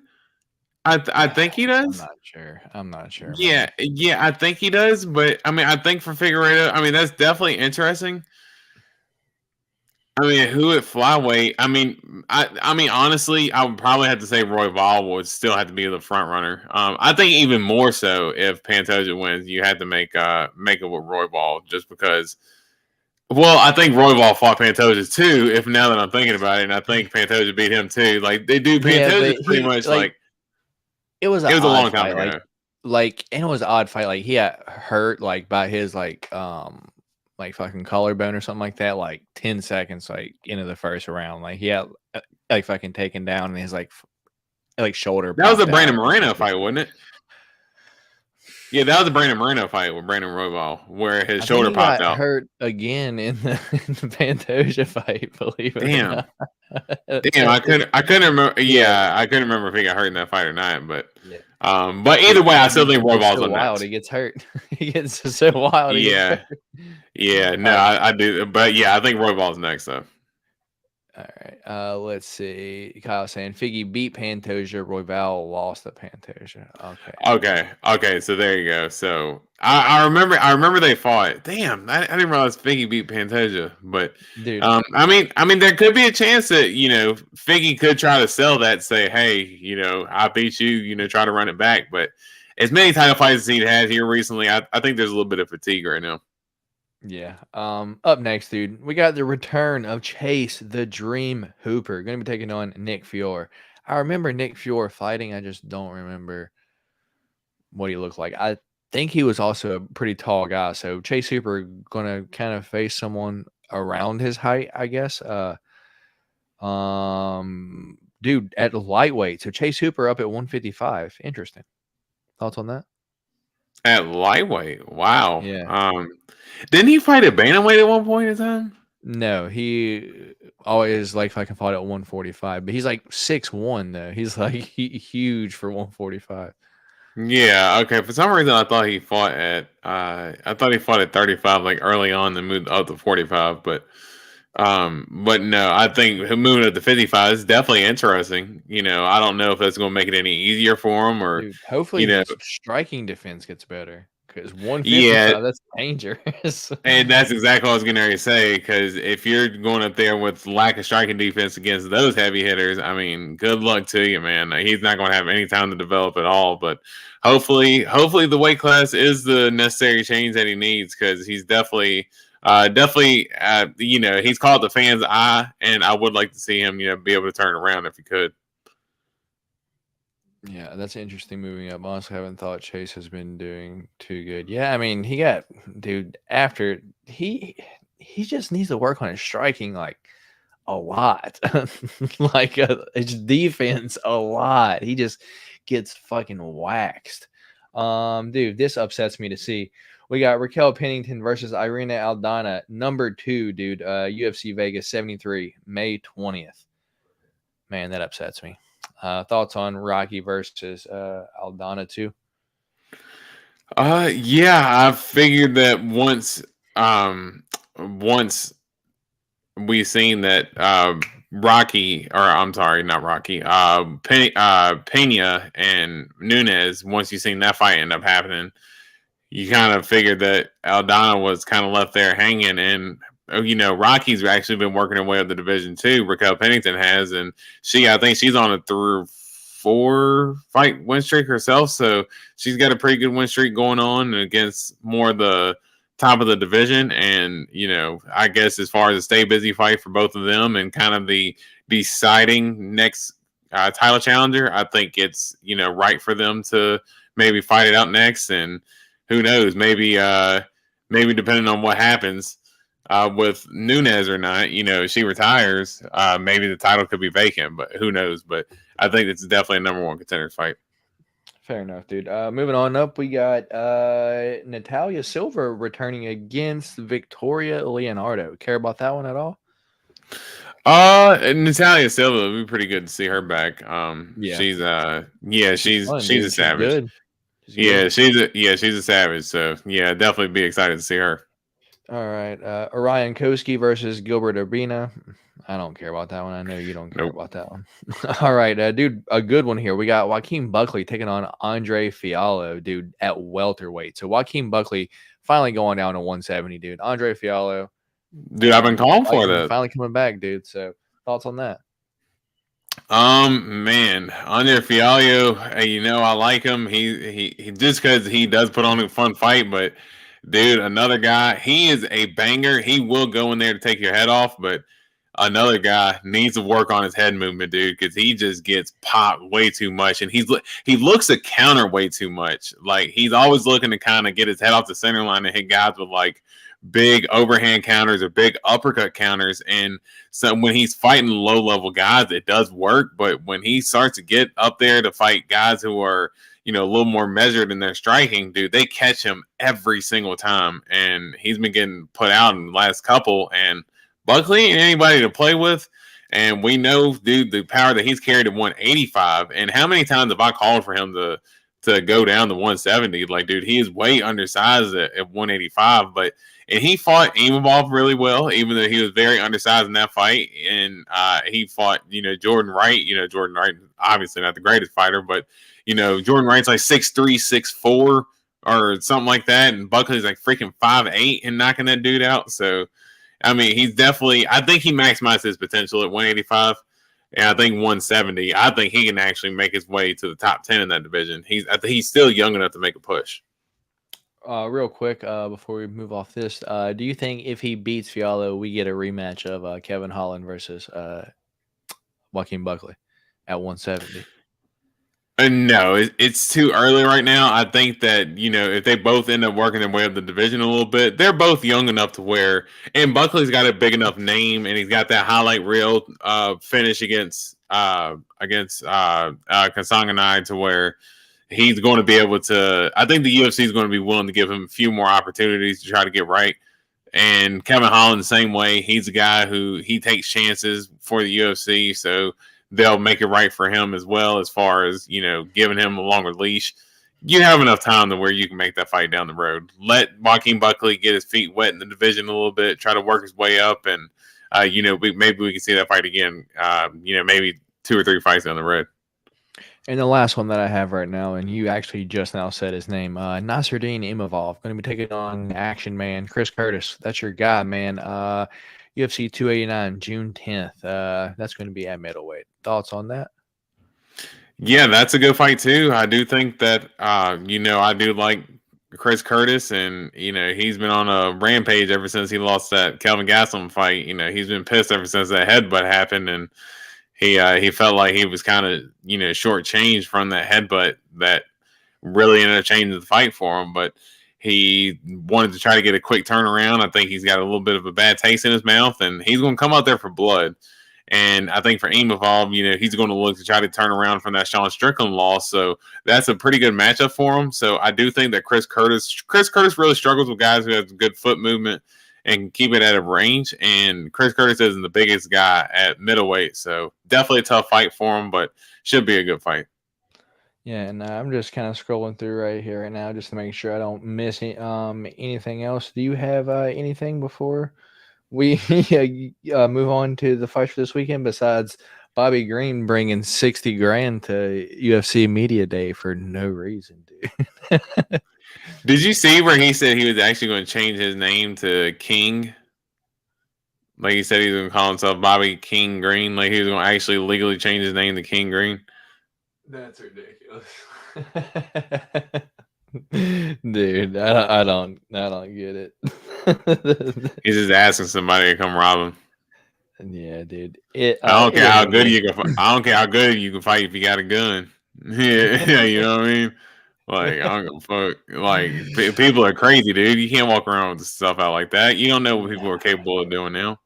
I think he I'm does. not sure. I'm not sure, Yeah, man. yeah, I think he does. But I mean, I think for Figueredo, I mean, that's definitely interesting. I mean, who at flyweight? I mean, honestly, I would probably have to say Roy Ball would still have to be the front runner. I think even more so if Pantoja wins, you had to make it with Roy Ball just because. Well, I think Roy Ball fought Pantoja too. If now that I'm thinking about it, and I think Pantoja beat him too. Like they do, Yeah, Pantoja's but pretty he much like like it was an it was a odd long time fight. ago. And it was an odd fight. Like he got hurt like by his like fucking collarbone or something like that. Like 10 seconds like into the first round. Like he had like fucking taken down and his like shoulder That was a popped Brandon out. Moreno fight, wasn't it? Yeah, that was a Brandon Moreno fight with Brandon Roybal where his I think shoulder he popped got out. hurt again in the Pantoja fight, believe it or Damn, not. damn, I couldn't remember. Yeah. Yeah, I couldn't remember if he got hurt in that fight or not. Yeah. But either way, I still think He's Roybal's so on wild, next. he gets hurt. He gets so wild, he gets Yeah, hurt. yeah, no, Uh, I do, but yeah, I think Roybal's next though. all right. Let's see. Kyle saying Figgy beat Pantoja. Royval lost to Pantoja. Okay. Okay, so there you go. So I remember they fought. Damn, I didn't realize Figgy beat Pantoja, but Dude, I mean, there could be a chance that Figgy could try to sell that, say, hey, I beat you, try to run it back. But as many title fights as he had here recently, I think there's a little bit of fatigue right now. yeah. Up next, dude, we got the return of Chase the Dream Hooper. Going to be taking on Nick Fiore. I remember Nick Fiore fighting. I just don't remember what he looked like. I think he was also a pretty tall guy. So Chase Hooper going to kind of face someone around his height, I guess. Dude, at lightweight. So Chase Hooper up at 155. Interesting. Thoughts on that? At lightweight, wow. Yeah. Didn't he fight at bantamweight at one point in time? No, he always like fucking fought at 145, but he's like 6'1" though. He's like huge for 145. Yeah, okay. For some reason, I thought he fought at 35, like early on, then moved up to 45. But no, I think him moving up to 55 is definitely interesting. I don't know if that's going to make it any easier for him, or Dude, hopefully you know, his striking defense gets better because yeah. 155, that's dangerous. And that's exactly what I was going to say. Because if you're going up there with lack of striking defense against those heavy hitters, I mean, good luck to you, man. He's not going to have any time to develop at all. But hopefully the weight class is the necessary change that he needs, because he's definitely, he's caught the fans' eye, and I would like to see him, be able to turn around if he could. Yeah, that's interesting moving up. Honestly, I haven't thought Chase has been doing too good. Yeah, I mean, he got after he just needs to work on his striking like a lot. Like his defense a lot. He just gets fucking waxed. Dude, this upsets me to see. We got Raquel Pennington versus Irina Aldana, number 2, dude. UFC Vegas 73, May 20th. Man, that upsets me. Thoughts on Rocky versus Aldana too? Yeah, I figured that once we seen that Rocky, or I'm sorry, not Rocky, Pena and Nunes, once you seen that fight end up happening, you kind of figured that Aldana was kind of left there hanging. And Rocky's actually been working her way up the division too. Raquel Pennington has, and I think she's on a 4 fight win streak herself, so she's got a pretty good win streak going on against more of the top of the division. And I guess as far as a stay busy fight for both of them and kind of the deciding next title challenger, I think it's right for them to maybe fight it out next. And who knows, maybe depending on what happens with Nunes or not, she retires, maybe the title could be vacant, but who knows. But I think it's definitely a number 1 contender fight. Fair enough, dude. Moving on up, we got Natalia Silva returning against Victoria Leonardo. Care about that one at all? Natalia Silva would be pretty good to see her back. Yeah. She's a savage. She's good. She's a savage. So yeah, definitely be excited to see her. All right. Orion Koski versus Gilbert Urbina. I don't care about that one. I know you don't care about that one. All right, dude, a good one here. We got Joaquin Buckley taking on Andre Fiallo, dude, at welterweight. So Joaquin Buckley finally going down to 170, dude. Andre Fiallo. Dude, I've been calling for that. Finally coming back, dude. So thoughts on that? Man, Andre Fiallo, I like him. He just because he does put on a fun fight, but dude, another guy, he is a banger. He will go in there to take your head off, but another guy needs to work on his head movement, dude, because he just gets popped way too much, and he looks to counter way too much. Like he's always looking to kind of get his head off the center line and hit guys with like big overhand counters or big uppercut counters. And so when he's fighting low level guys, it does work. But when he starts to get up there to fight guys who are, a little more measured in their striking, dude, they catch him every single time. And he's been getting put out in the last couple. And Buckley ain't anybody to play with. And we know, dude, the power that he's carried at 185. And how many times have I called for him to go down to 170? Like, dude, he is way undersized at 185. And he fought Imavov really well, even though he was very undersized in that fight. And he fought, Jordan Wright. Jordan Wright, obviously not the greatest fighter, but, Jordan Wright's like 6'3", 6'4", or something like that. And Buckley's like freaking 5'8" and knocking that dude out. So, I mean, he's definitely, I think he maximized his potential at 185. And I think 170, I think he can actually make his way to the top 10 in that division. I think he's still young enough to make a push. Real quick, before we move off this, do you think if he beats Fiallo, we get a rematch of Kevin Holland versus Joaquin Buckley at 170? No, it's too early right now. I think that, if they both end up working their way up the division a little bit, they're both young enough to where, and Buckley's got a big enough name, and he's got that highlight reel finish against Kasanganai to where he's going to be able to, I think the UFC is going to be willing to give him a few more opportunities to try to get right. And Kevin Holland, the same way, he's a guy who he takes chances for the UFC. So they'll make it right for him as well, as far as, giving him a longer leash. You have enough time to where you can make that fight down the road. Let Joaquin Buckley get his feet wet in the division a little bit, try to work his way up. And, maybe we can see that fight again, maybe 2 or 3 fights down the road. And the last one that I have right now, and you actually just now said his name, Nasruddin Imavov, going to be taking on Action Man Chris Curtis. That's your guy, man. UFC 289, June 10th. That's going to be at middleweight. Thoughts on that? Yeah, that's a good fight too. I do think that, I do like Chris Curtis, and, he's been on a rampage ever since he lost that Kelvin Gastelum fight. He's been pissed ever since that headbutt happened, and he felt like he was kind of, shortchanged from that headbutt that really ended up changing the fight for him. But he wanted to try to get a quick turnaround. I think he's got a little bit of a bad taste in his mouth, and he's going to come out there for blood. And I think for Imavov, he's going to look to try to turn around from that Sean Strickland loss. So that's a pretty good matchup for him. So I do think that Chris Curtis really struggles with guys who have good foot movement and keep it at a range. And Chris Curtis isn't the biggest guy at middleweight. So definitely a tough fight for him, but should be a good fight. Yeah, and I'm just kind of scrolling through right here right now just to make sure I don't miss anything else. Do you have anything before we move on to the fights for this weekend besides Bobby Green bringing $60,000 to UFC Media Day for no reason, dude? Did you see where he said he was actually going to change his name to King? Like he said he was going to call himself Bobby King Green. Like he was going to actually legally change his name to King Green. That's ridiculous. Dude, I don't get it. He's just asking somebody to come rob him. Yeah, dude. I don't care how good you can. I don't care how good you can fight if you got a gun. Yeah, you know what I mean. Like I don't give a fuck. Like people are crazy, dude. You can't walk around with stuff out like that. You don't know what people are capable of doing now.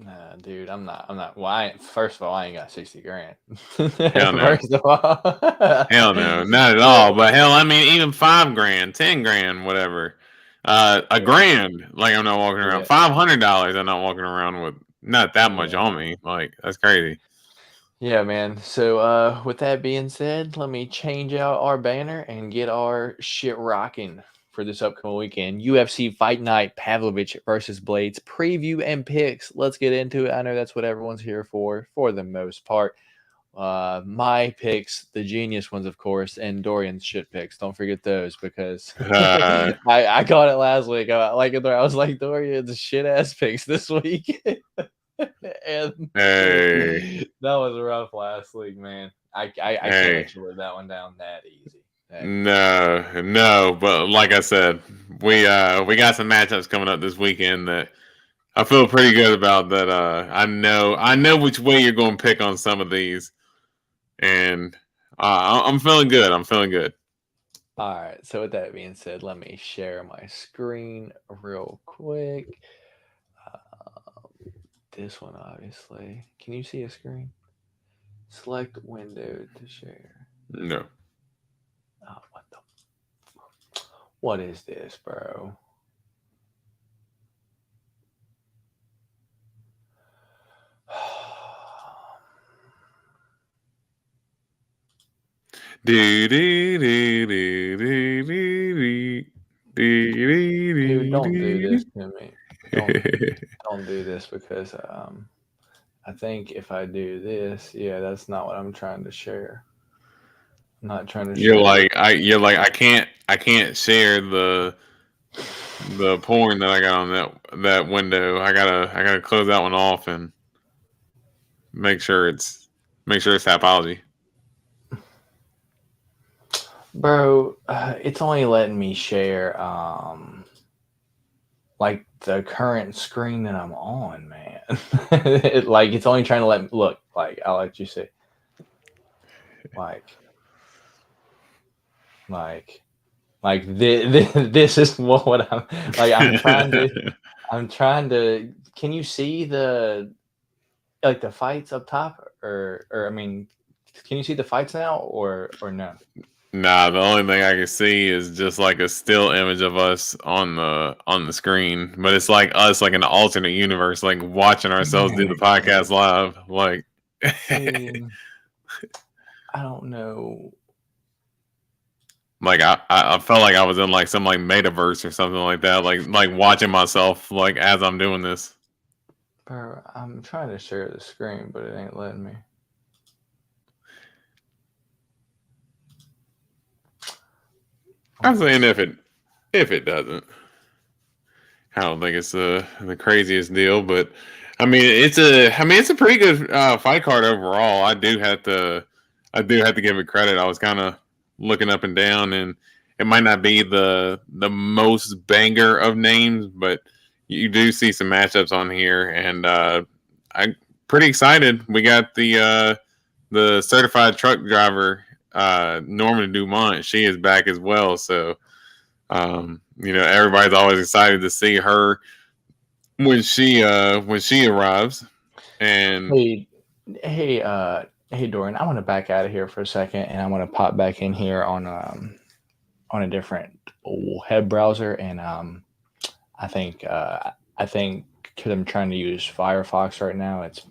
Nah, dude, I'm not. Why? First of all, I ain't got $60,000. Hell no. First of all, hell no, not at all. But hell, I mean, even $5,000, $10,000, whatever. A grand, like I'm not walking around. $500, I'm not walking around with not that much on me. Like that's crazy. Yeah, man. So, with that being said, let me change out our banner and get our shit rocking for this upcoming weekend. UFC Fight Night, Pavlovich versus Blaydes. Preview and picks. Let's get into it. I know that's what everyone's here for the most part. My picks, the genius ones, of course, and Dorian's shit picks. Don't forget those because I got it last week. I was like, Dorian's shit ass picks this week. And that was rough last week, man. I can't let you live that one down that easy. No, but like I said, we got some matchups coming up this weekend that I feel pretty good about. That I know which way you're going to pick on some of these, and I'm feeling good. All right. So with that being said, let me share my screen real quick. This one, obviously. Can you see a screen? Select window to share. No. Oh, what is this, bro? Dude, don't do this to me. Don't do this because I think if I do this, yeah, that's not what I'm trying to share. I'm not trying to. I can't share the porn that I got on that window. I gotta close that one off and make sure it's Tapology. Bro, it's only letting me share like the current screen that I'm on, man. It's only trying to let me look. Like, I'll let you see. This is what I'm like. I'm trying to. Can you see the fights up top, or I mean, can you see the fights now, or no? Nah, the only thing I can see is just like a still image of us on the screen, but it's like us, like an alternate universe, like watching ourselves do the podcast live. Like, I don't know. Like I felt like I was in like some like metaverse or something like that, like watching myself like as I'm doing this. Bro, I'm trying to share the screen, but it ain't letting me. I'm saying if it doesn't, I don't think it's the craziest deal, but I mean it's a pretty good fight card overall. I do have to give it credit. I was kind of looking up and down, and it might not be the most banger of names, but you do see some matchups on here, and I'm pretty excited. We got the certified truck driver. Norman Dumont, she is back as well. So, everybody's always excited to see her when she arrives. And hey, Dorian, I want to back out of here for a second, and I want to pop back in here on a different web browser, and I think because I'm trying to use Firefox right now, it's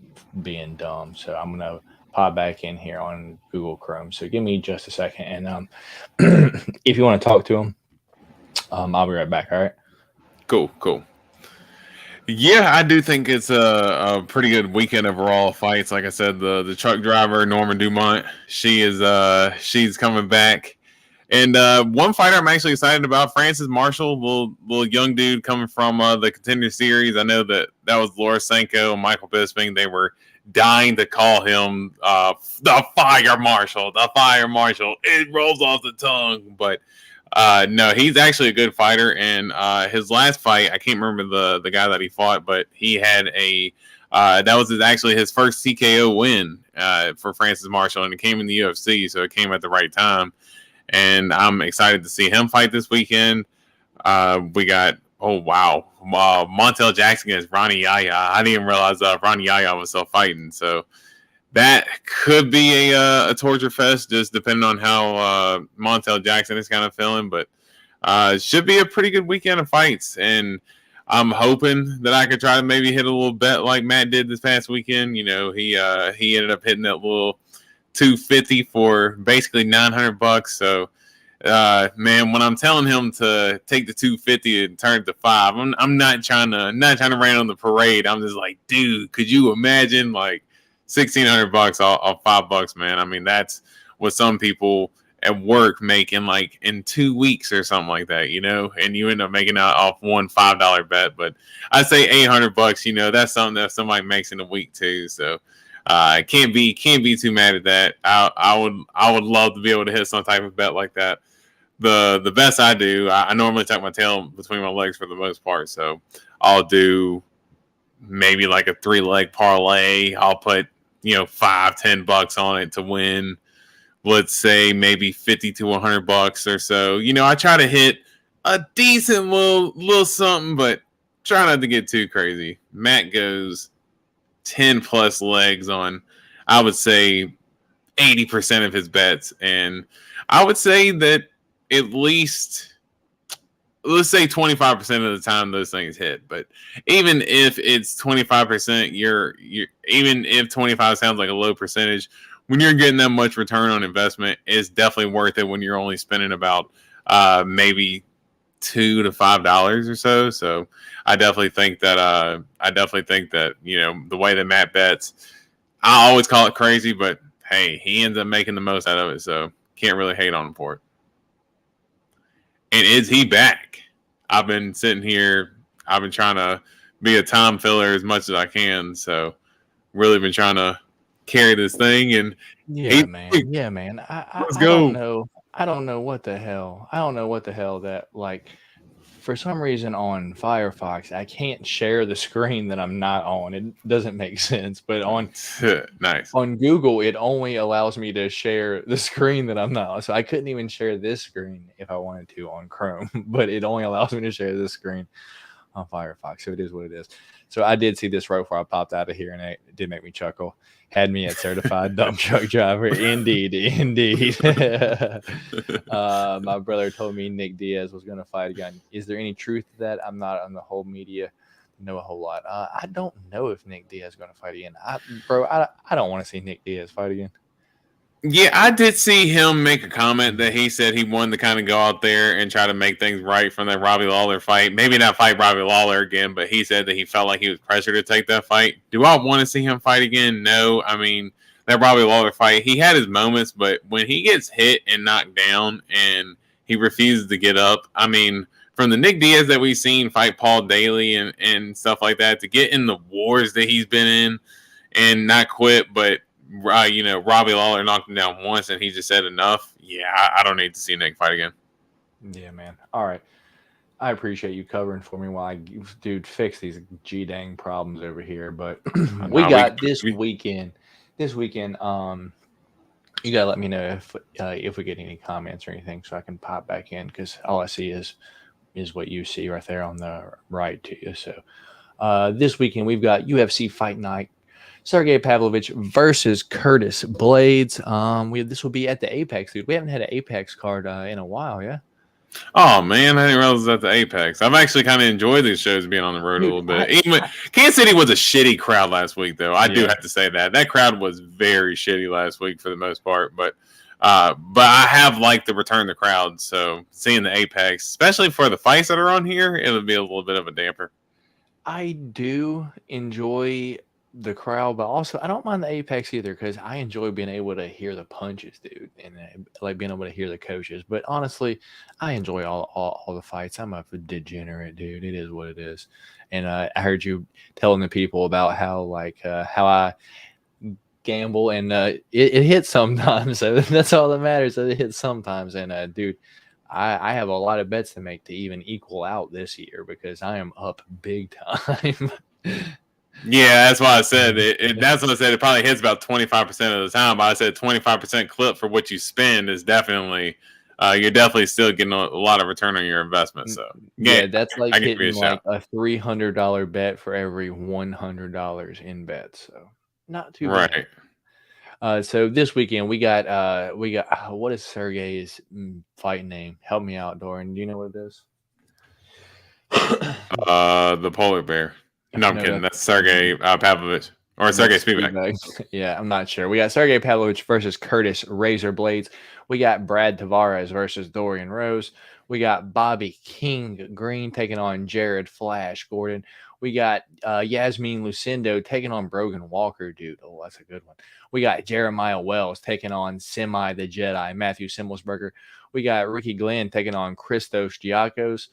being dumb. So I'm gonna pop back in here on Google Chrome. So give me just a second, and if you want to talk to him, I'll be right back. All right. Cool. Yeah, I do think it's a pretty good weekend overall of fights. Like I said, the truck driver Norman Dumont, she's coming back, and one fighter I'm actually excited about, Francis Marshall, little young dude coming from the Contender Series. I know that was Laura Sanko and Michael Bisping. They were dying to call him the Fire Marshal. It rolls off the tongue, but no, he's actually a good fighter. And his last fight, I can't remember the guy that he fought, but he had that was actually his first TKO win for Francis Marshall, and it came in the UFC, so it came at the right time. And I'm excited to see him fight this weekend. We got Montel Jackson against Ronnie Yaya. I didn't even realize Ronnie Yaya was still fighting. So that could be a torture fest, just depending on how Montel Jackson is kind of feeling. But it should be a pretty good weekend of fights. And I'm hoping that I could try to maybe hit a little bet like Matt did this past weekend. He ended up hitting that little 250 for basically $900. So man, when I'm telling him to take the 250 and turn it to 5, I'm not trying to rain on the parade. I'm just like, dude, could you imagine like $1,600 off $5, man? I mean, that's what some people at work make in like in 2 weeks or something like that, and you end up making out off one $5 bet. But I'd say $800, that's something that somebody makes in a week too. So can't be too mad at that. I would love to be able to hit some type of bet like that. The best I do, I normally tuck my tail between my legs for the most part. So I'll do maybe like a 3-leg parlay. I'll put $5-10 on it to win. Let's say maybe $50 to $100 or so. I try to hit a decent little something, but try not to get too crazy. Matt goes 10 plus legs on, I would say, 80% of his bets, and I would say that at least, let's say 25% of the time those things hit. But even if it's 25%, you're even if 25 sounds like a low percentage, when you're getting that much return on investment, it's definitely worth it when you're only spending about maybe $2 to $5 or so. So I definitely think that the way that Matt bets, I always call it crazy, but hey, he ends up making the most out of it, so can't really hate on him for it. And is he back? I've been sitting here. I've been trying to be a time filler as much as I can. So really been trying to carry this thing. And man. I don't know. I don't know what the hell. That, like, for some reason on Firefox, I can't share the screen that I'm not on. It doesn't make sense. But on nice on Google, it only allows me to share the screen that I'm not on. So I couldn't even share this screen if I wanted to on Chrome, but it only allows me to share this screen on Firefox. So it is what it is. So I did see this right before I popped out of here, and it did make me chuckle. Had me at certified dump truck driver. Indeed. My brother told me Nick Diaz was going to fight again. Is there any truth to that? I'm not on the whole media. Know a whole lot. I don't know if Nick Diaz is going to fight again. I don't want to see Nick Diaz fight again. Yeah, I did see him make a comment that he said he wanted to kind of go out there and try to make things right from that Robbie Lawler fight. Maybe not fight Robbie Lawler again, but he said that he felt like he was pressured to take that fight. Do I want to see him fight again? No. I mean, that Robbie Lawler fight, he had his moments, but when he gets hit and knocked down and he refuses to get up, I mean, from the Nick Diaz that we've seen fight Paul Daly and stuff like that, to get in the wars that he's been in and not quit, but Robbie Lawler knocked him down once and he just said enough. Yeah, I don't need to see Nick fight again. Yeah, man. All right. I appreciate you covering for me while I fix these G-dang problems over here. But this weekend, you got to let me know if we get any comments or anything so I can pop back in, because all I see is what you see right there on the right to you. So this weekend, we've got UFC Fight Night. Sergey Pavlovich versus Curtis Blaydes. This will be at the Apex, dude. We haven't had an Apex card in a while, yeah? Oh, man, I didn't realize it was at the Apex. I've actually kind of enjoyed these shows being on the road a little bit. Kansas City was a shitty crowd last week, though. I do have to say that. That crowd was very shitty last week for the most part. But I have liked the return to the crowd. So seeing the Apex, especially for the fights that are on here, it'll be a little bit of a damper. I do enjoy the crowd, but also I don't mind the Apex either, because I enjoy being able to hear the punches, dude, and like being able to hear the coaches. But honestly, I enjoy all the fights. I'm a degenerate, dude. It is what it is. And I heard you telling the people about how I gamble, and it hits sometimes. So that's all that matters. That it hits sometimes. And dude, I have a lot of bets to make to even equal out this year, because I am up big time. Yeah, that's why I said that's what I said. It probably hits about 25% of the time, but I said 25% clip for what you spend is definitely you're definitely still getting a lot of return on your investment. So yeah, that's like hitting like a $300 bet for every $100 in bets. So not too bad. Right. So this weekend we got what is Sergey's fight name? Help me out, Doran. Do you know what it is? The polar bear. No, I'm kidding. That's Sergey Pavlovich. Or Sergey Spivak. Yeah, I'm not sure. We got Sergey Pavlovich versus Curtis Razor Blaydes. We got Brad Tavares versus Dorian Rose. We got Bobby King Green taking on Jared Flash Gordon. We got Yasmin Lucindo taking on Brogan Walker, dude. Oh, that's a good one. We got Jeremiah Wells taking on Semi the Jedi, Matthew Simmelsberger. We got Ricky Glenn taking on Christos Giacos.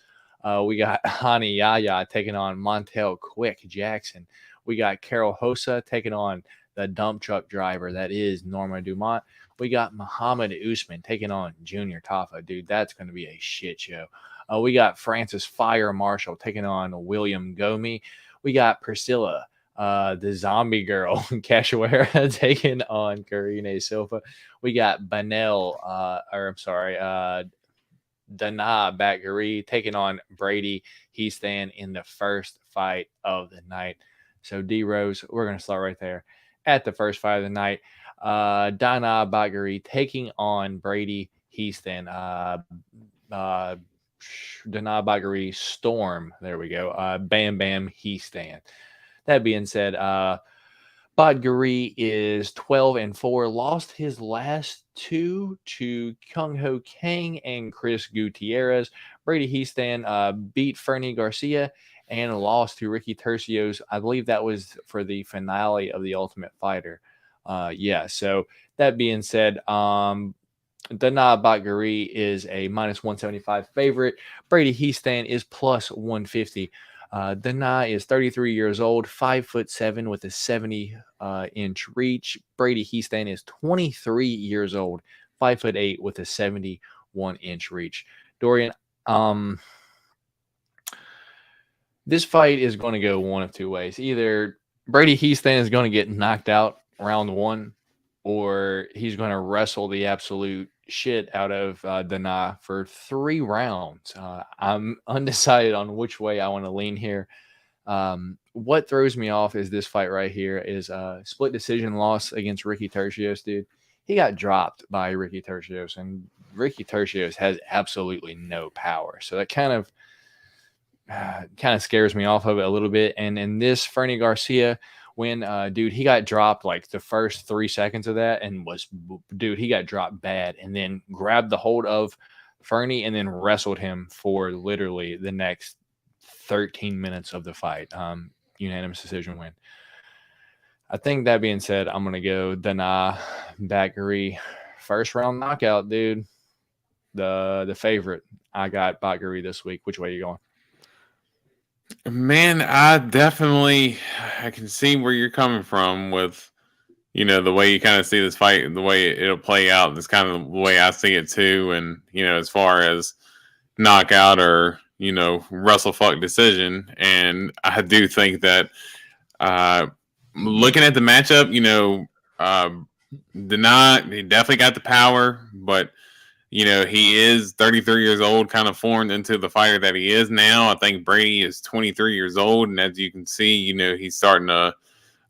We got Hani Yaya taking on Montel Quick Jackson. We got Carol Hosa taking on the dump truck driver that is Norma Dumont. We got Muhammad Usman taking on Junior Tafa. Dude, that's going to be a shit show. We got Francis Fire Marshall taking on William Gomi. We got Priscilla, the zombie girl, Cachoeira, taking on Karine Silva. We got Dana Bakary taking on Brady Heastan in the first fight of the night. So, D-Rose, we're going to start right there at the first fight of the night. Dana Bakary taking on Brady Heastan. Dana Bakary Storm. There we go. Bam Bam Heastan. That being said, Bakary is 12-4, lost his last two to Kyung Ho Kang and Chris Gutierrez. Brady Heastan beat Fernie Garcia and lost to Ricky Tercios. I believe that was for the finale of The Ultimate Fighter. So that being said, Dana Bakary is a -175 favorite. Brady Heastan is +150. Dana is 33 years old, 5'7" with a 70-inch reach. Brady Heastan is 23 years old, 5'8" with a 71-inch reach. Dorian, this fight is going to go one of two ways. Either Brady Heastan is going to get knocked out round one, or he's going to wrestle the absolute shit out of Dana for 3 rounds. I'm undecided on which way I want to lean here. What throws me off is this fight right here is a split decision loss against Ricky Tercios, dude. He got dropped by Ricky Tercios, and Ricky Tercios has absolutely no power. So that kind of scares me off of it a little bit. And in this Fernie Garcia win, dude, he got dropped like the first 3 seconds of that, and he got dropped bad, and then grabbed the hold of Fernie and then wrestled him for literally the next 13 minutes of the fight. Unanimous decision win. I think that being said, I'm gonna go Dana Bakary first round knockout, dude. The favorite. I got Bakary this week. Which way are you going? Man, I can see where you're coming from with, the way you kind of see this fight, the way it'll play out. That's kind of the way I see it too. And, as far as knockout or, wrestle fuck decision. And I do think that looking at the matchup, Dana, he definitely got the power, but he is 33 years old, kind of formed into the fighter that he is now. I think Brady is 23 years old. And as you can see, he's starting to,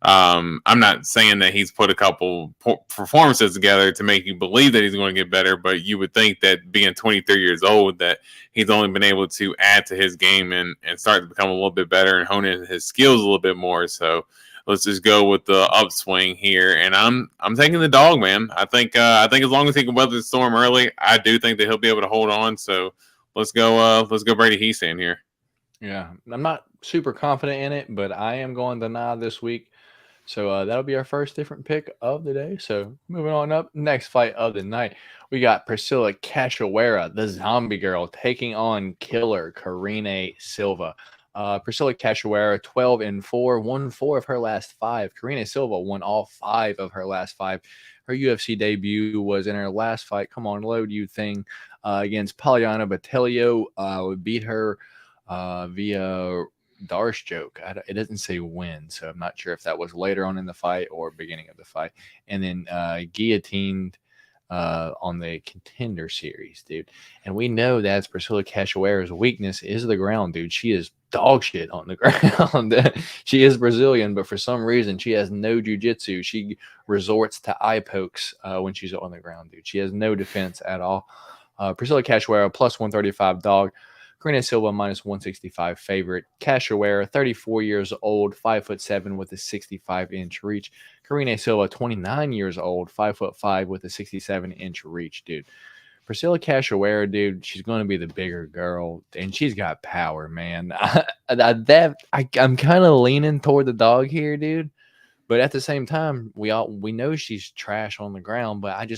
I'm not saying that he's put a couple performances together to make you believe that he's going to get better, but you would think that being 23 years old, that he's only been able to add to his game and start to become a little bit better and hone in his skills a little bit more. So let's just go with the upswing here, and I'm taking the dog, man. I think as long as he can weather the storm early, I do think that he'll be able to hold on. So let's go Brady Heastan here. Yeah, I'm not super confident in it, but I am going Dana this week. So that'll be our first different pick of the day. So moving on up, next fight of the night, we got Priscilla Cachoeira, the zombie girl, taking on killer Karine Silva. Priscilla Cachoeira, 12-4, won 4 of her last 5. Karine Silva won all 5 of her last 5. Her UFC debut was in her last fight. Come on, load you thing against Poliana Botelho. Beat her via Darce-choke. It doesn't say when, so I'm not sure if that was later on in the fight or beginning of the fight. And then guillotined on the Contender Series, dude. And we know that's Priscilla Cachoeira's weakness is the ground, dude. She is dog shit on the ground. She is Brazilian, but for some reason she has no jiu-jitsu. She resorts to eye pokes when she's on the ground, dude. She has no defense at all. Priscilla Cachoeira, +135 dog. Karina Silva minus 165 favorite. Cachoeira, 34 years old, 5'7" with a 65-inch reach. Karina Silva, 29 years old, 5'5" with a 67-inch reach, dude. Priscilla Cachoeira, dude, she's going to be the bigger girl, and she's got power, man. I'm kind of leaning toward the dog here, dude. But at the same time, we know she's trash on the ground, but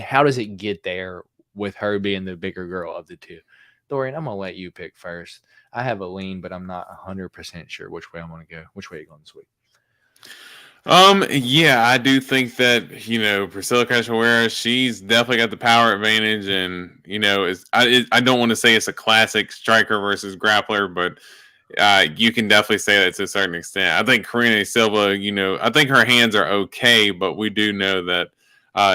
how does it get there with her being the bigger girl of the two? Dorian, I'm going to let you pick first. I have a lean, but I'm not 100% sure which way I'm going to go. Which way are you going this week? Yeah, I do think that, Priscilla Cachoeira, she's definitely got the power advantage, and I don't want to say it's a classic striker versus grappler, but you can definitely say that to a certain extent. I think Karina Silva, I think her hands are okay, but we do know that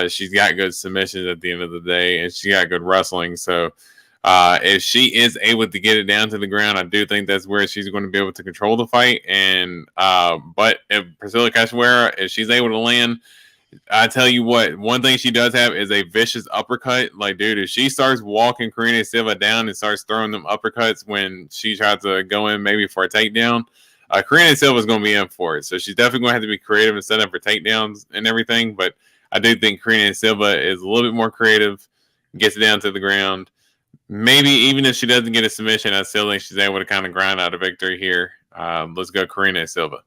she's got good submissions at the end of the day, and she got good wrestling. So if she is able to get it down to the ground, I do think that's where she's going to be able to control the fight. And but if Priscilla Cachoeira, if she's able to land, I tell you what, one thing she does have is a vicious uppercut. Like, dude, if she starts walking Karina Silva down and starts throwing them uppercuts when she tries to go in maybe for a takedown, Karina Silva is going to be in for it. So she's definitely going to have to be creative and set up for takedowns and everything. But I do think Karina Silva is a little bit more creative, gets it down to the ground. Maybe even if she doesn't get a submission, I still think she's able to kind of grind out a victory here. Let's go Karina Silva.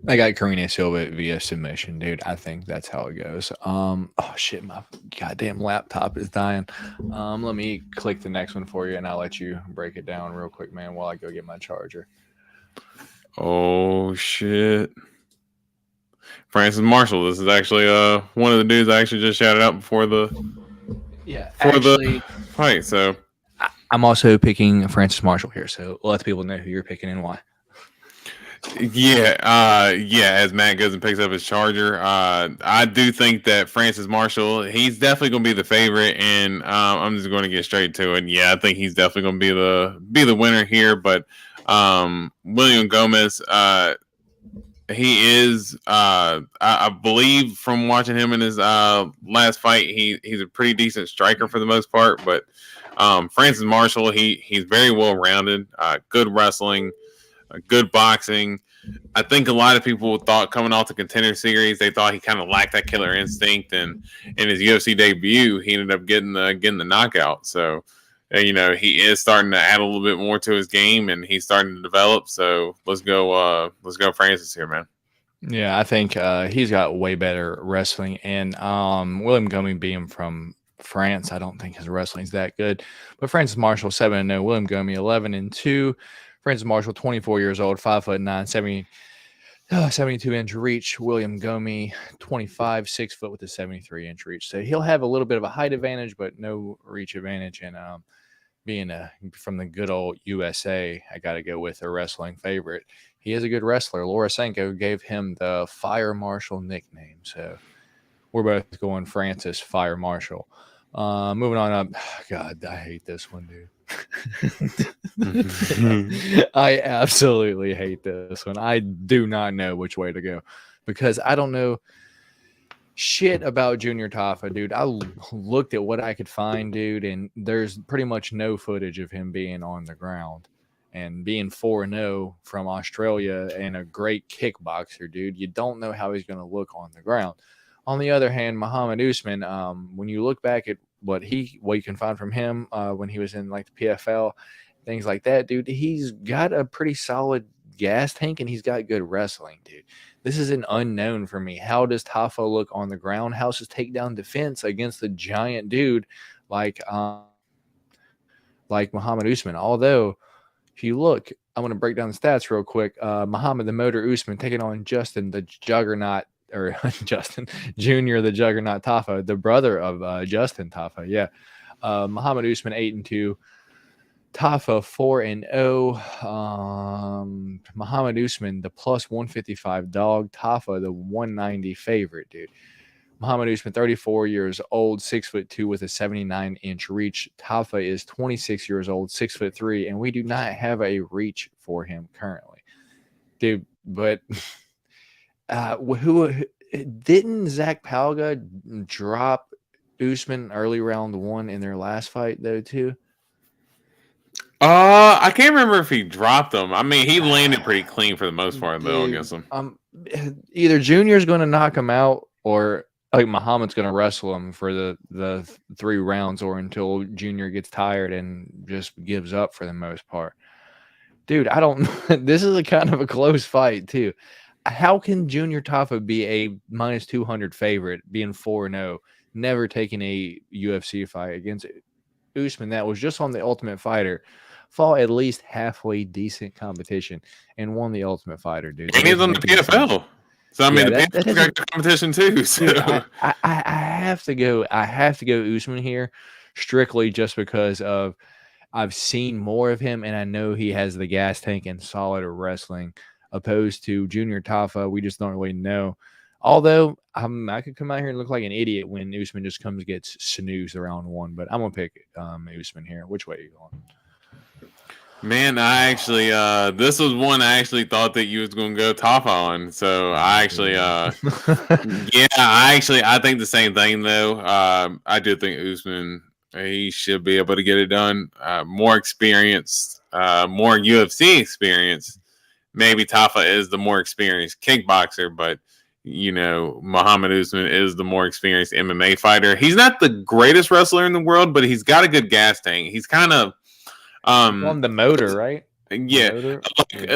I got Karina Silva via submission, dude. I think that's how it goes. Oh shit, my goddamn laptop is dying. Let me click the next one for you, and I'll let you break it down real quick, man, while I go get my charger. Oh shit. Francis Marshall. This is actually one of the dudes I actually just shouted out before the fight. So I'm also picking Francis Marshall here, so let the people know who you're picking and why. Yeah. As Matt goes and picks up his charger, I do think that Francis Marshall, he's definitely going to be the favorite, and I'm just going to get straight to it. Yeah, I think he's definitely going to be the winner here. But William Gomez, he is, I believe from watching him in his last fight, he's a pretty decent striker for the most part. But Francis Marshall, he's very well rounded, good wrestling. Good boxing. I think a lot of people thought coming off the Contender Series, they thought he kind of lacked that killer instinct, and in his UFC debut, he ended up getting the knockout. So, he is starting to add a little bit more to his game, and he's starting to develop. So let's go Francis here, man. Yeah, I think he's got way better wrestling, and William Gomez being from France, I don't think his wrestling's that good. But Francis Marshall 7-0, William Gomez 11-2. Francis Marshall, 24 years old, 5'9", 72-inch reach. William Gomez, 25, 6 foot with a 73-inch reach. So he'll have a little bit of a height advantage, but no reach advantage. And being from the good old USA, I got to go with a wrestling favorite. He is a good wrestler. Laura Sanko gave him the Fire Marshal nickname. So we're both going Francis Fire Marshal. Moving on up. God, I hate this one, dude. I absolutely hate this one. I do not know which way to go because I don't know shit about Junior Tafa, dude. I looked at what I could find, dude, and there's pretty much no footage of him being on the ground. And being 4-0 from Australia and a great kickboxer, dude, you don't know how he's going to look on the ground. On the other hand, Muhammad Usman, when you look back at what you can find from him when he was in like the PFL, things like that, dude, he's got a pretty solid gas tank and he's got good wrestling, dude. This is an unknown for me. How does Tafa look on the ground? How's his takedown defense against a giant dude like Muhammad Usman? Although, if you look, I'm going to break down the stats real quick. Muhammad the Motor Usman taking on Justin the Juggernaut, or Justin Jr. the Juggernaut Tafa, the brother of Justin Tafa. Yeah. Muhammad Usman 8-2. Tafa 4-0. Muhammad Usman, the plus 155 dog. Tafa, the 190 favorite, dude. Muhammad Usman, 34 years old, 6'2" with a 79-inch reach. Tafa is 26 years old, 6'3", and we do not have a reach for him currently, dude. But who didn't Zach Palga drop Usman early round 1 in their last fight though too? I can't remember if he dropped him. I mean, he landed pretty clean for the most part though against him. Either Junior's going to knock him out, or like Muhammad's going to wrestle him for the 3 rounds, or until Junior gets tired and just gives up for the most part. Dude, I don't. This is a kind of a close fight too. How can Junior Tafa be a minus 200 favorite, being 4-0, never taking a UFC fight against Usman that was just on the Ultimate Fighter, fought at least halfway decent competition, and won the Ultimate Fighter, dude? And he's on the PFL. So I mean, the PFL's got good competition too. So dude, I have to go. I have to go Usman here, strictly just because of I've seen more of him, and I know he has the gas tank and solid wrestling. Opposed to Junior Tafa, we just don't really know. Although I could come out here and look like an idiot when Usman just gets snoozed around 1, but I'm gonna pick Usman here. Which way are you going? Man, I actually this was one I actually thought that you was gonna go Tafa on. So I actually I think the same thing though. I do think Usman, he should be able to get it done. More experience, more UFC experience. Maybe Tafa is the more experienced kickboxer, but Muhammad Usman is the more experienced MMA fighter. He's not the greatest wrestler in the world, but he's got a good gas tank. He's kind of on the motor, right? Yeah,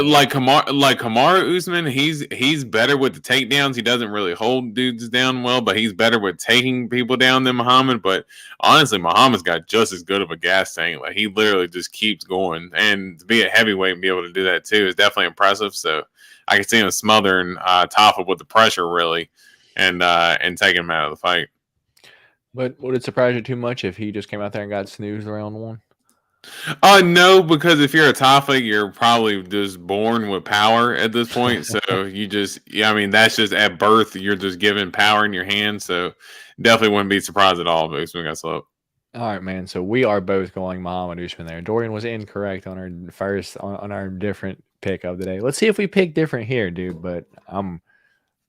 like Kamaru Usman, he's better with the takedowns. He doesn't really hold dudes down well, but he's better with taking people down than Muhammad. But honestly, Muhammad's got just as good of a gas tank. Like, he literally just keeps going, and to be a heavyweight and be able to do that too is definitely impressive. So I can see him smothering Tafa with the pressure, really, and taking him out of the fight. But would it surprise you too much if he just came out there and got snoozed around 1? No, because if you're a Tafa, you're probably just born with power at this point. So that's just at birth. You're just given power in your hands. So definitely wouldn't be surprised at all if Usman got slow. All right, man. So we are both going Muhammad Usman there. Dorian was incorrect on our first on our different pick of the day. Let's see if we pick different here, dude. But I'm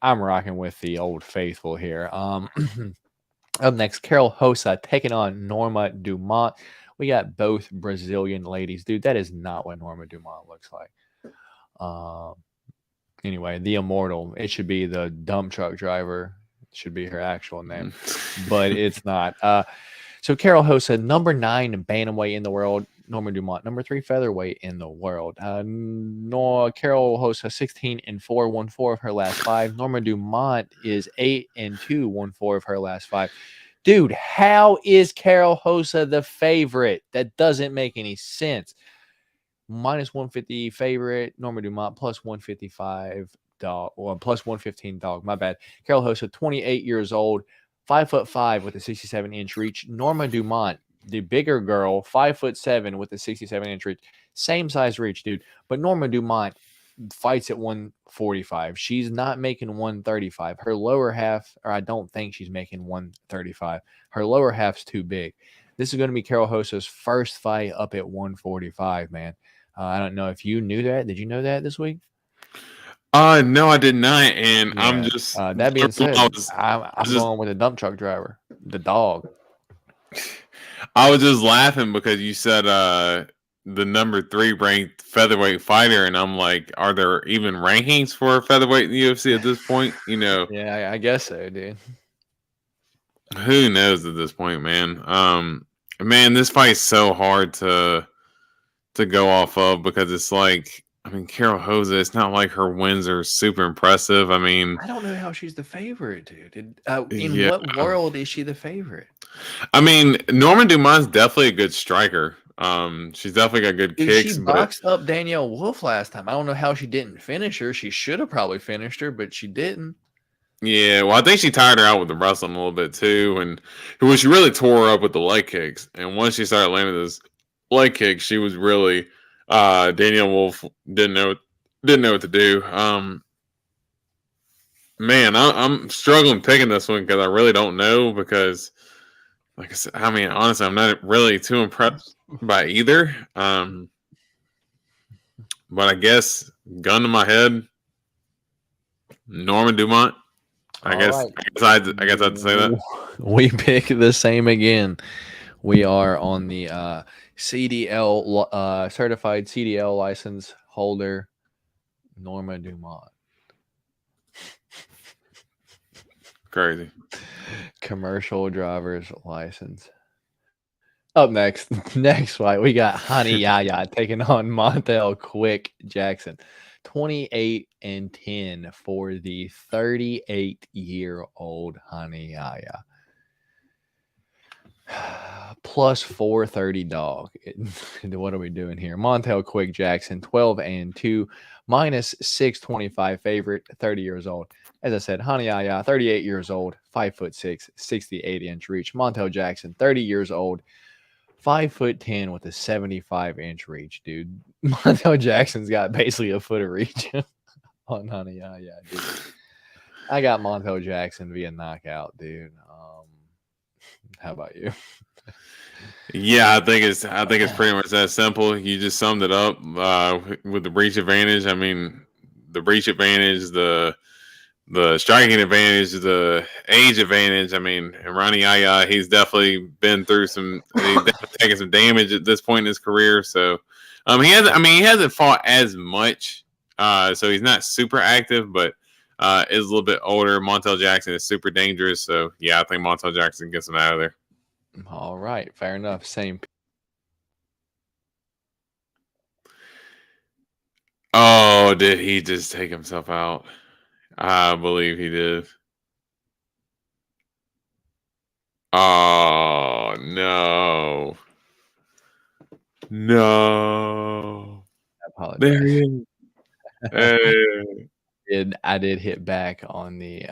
rocking with the old faithful here. Up next, Carol Hosa taking on Norma Dumont. We got both Brazilian ladies. Dude, that is not what Norma Dumont looks like. Anyway, the Immortal. It should be the dump truck driver. Should be her actual name. But it's not. So Carol Hosa, number 9 bantamweight in the world. Norma Dumont, number 3 featherweight in the world. Carol Hosa, 16-4, won 4 of her last 5. Norma Dumont is 8-2, won 4 of her last 5. Dude, how is Carol Hosa the favorite? That doesn't make any sense. Minus 150 favorite, Norma Dumont plus 155 dog, or plus 115 dog. My bad. Carol Hosa, 28 years old, 5'5" with a 67-inch reach. Norma Dumont, the bigger girl, 5'7" with a 67-inch reach. Same size reach, dude. But Norma Dumont fights at 145. She's not making 135. Her lower half, or I don't think she's making 135. Her lower half's too big. This is going to be Carol Hosa's first fight up at 145, man. I don't know if you knew that. Did you know that this week? No, I did not. And yeah. I'm just that being said, I'm going with the dump truck driver, the dog. I was just laughing because you said the number 3 ranked featherweight fighter, and I'm like, are there even rankings for featherweight in the UFC at this point? Yeah, I guess so, dude. Who knows at this point, man? Man, this fight's so hard to go off of because it's like, I mean, Carol Hosa, it's not like her wins are super impressive. I mean, I don't know how she's the favorite, dude. In what world is she the favorite? I mean, Norma Dumont's definitely a good striker. She's definitely got good kicks. She boxed up Danielle Wolf last time. I don't know how she didn't finish her. She should have probably finished her, but she didn't. Yeah, well, I think she tired her out with the wrestling a little bit too, and she really tore her up with the leg kicks. And once she started landing those leg kicks, she was really Danielle Wolf didn't know what to do. Man, I'm struggling picking this one because I really don't know because, like I said, I mean, honestly, I'm not really too impressed by either. But I guess gun to my head, Norma Dumont. I All guess right. I guess I'd say that. We pick the same again. We are on the CDL certified CDL license holder, Norma Dumont. Crazy. Commercial driver's license. Up next, next fight, we got Hani Yaya taking on Montel Quick Jackson. 28-10 for the 38-year-old Hani Yaya. Plus 430 dog. What are we doing here? Montel Quick Jackson, 12-2, minus 625 favorite, 30 years old. As I said, Hani Yaya, 38 years old, 5'6", 68-inch reach. Montel Jackson, 30 years old, 5'10" with a 75-inch reach, dude. Montel Jackson's got basically a foot of reach on Hani Yaya, dude. I got Montel Jackson via knockout, dude. How about you? Yeah, I think it's pretty much that simple. You just summed it up with the reach advantage. I mean, the reach advantage, the striking advantage, the age advantage. I mean, and Ronnie Yaya, he's definitely been through he's definitely taken some damage at this point in his career. So, he hasn't fought as much. So he's not super active, but is a little bit older. Montel Jackson is super dangerous. So yeah, I think Montel Jackson gets him out of there. All right, fair enough. Same. Oh, did he just take himself out? I believe he did. Oh no. No. I apologize. There he is. Hey. I did hit back on the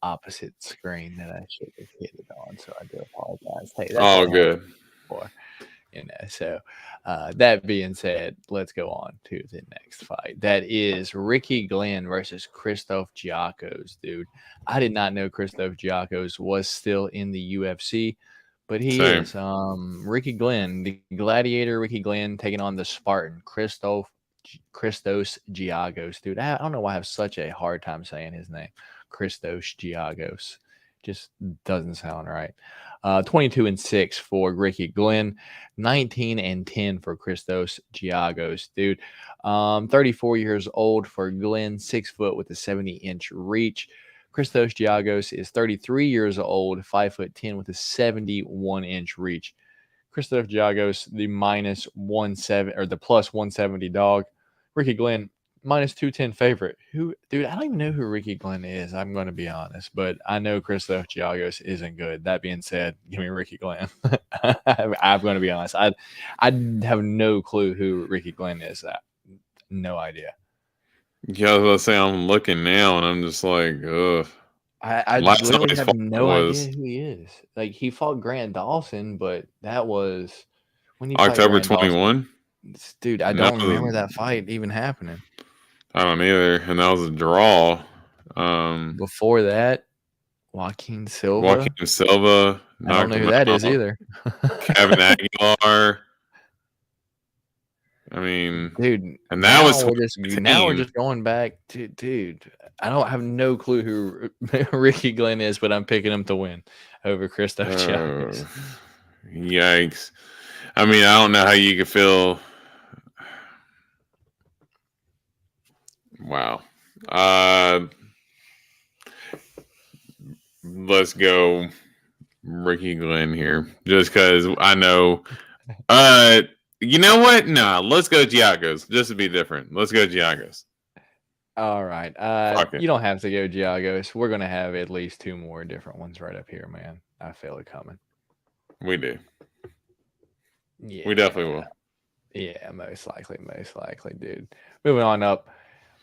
opposite screen that I should have hit it on, so I do apologize. Hey, that's Oh, good. for so that being said, let's go on to the next fight. That is Ricky Glenn versus Christoph Giacos, dude. I did not know Christoph Giacos was still in the UFC, but he Same. is. Ricky Glenn, the gladiator Ricky Glenn taking on the Spartan Christos Giagos, dude. I don't know why I have such a hard time saying his name. Christos Giagos. Just doesn't sound right. 22-6 for Ricky Glenn, 19-10 for Christos Giagos, dude. 34 years old for Glenn, 6 foot with a 70-inch reach. Christos Giagos is 33 years old, 5'10" with a 71-inch reach. Christoph Giagos, the -170 or the +170 dog. Ricky Glenn, -210 favorite. Dude, I don't even know who Ricky Glenn is. I'm going to be honest, but I know Christoph Giagos isn't good. That being said, give me Ricky Glenn. I'm going to be honest. I have no clue who Ricky Glenn is. No idea. Yeah, I was about to say I'm looking now, and I'm just like, ugh. I literally have no idea who he is. Like, he fought Grant Dawson, but that was when he October 21. Dude, I don't remember that fight even happening. I don't either, and that was a draw. Before that, Joaquin Silva. I don't know who that is either. Kevin Aguilar. I mean, dude, and that was now we're just going back to, dude. I don't have no clue who Ricky Glenn is, but I'm picking him to win over Christoph Giagos. Yikes! I mean, I don't know how you could feel. Wow. Let's go Ricky Glenn here, just because I know. You know what? No, let's go Giagos, just to be different. Let's go Giagos. All right. You don't have to go Giagos. We're going to have at least 2 more different ones right up here, man. I feel it coming. We do. Yeah. We definitely will. Yeah, most likely, dude. Moving on up.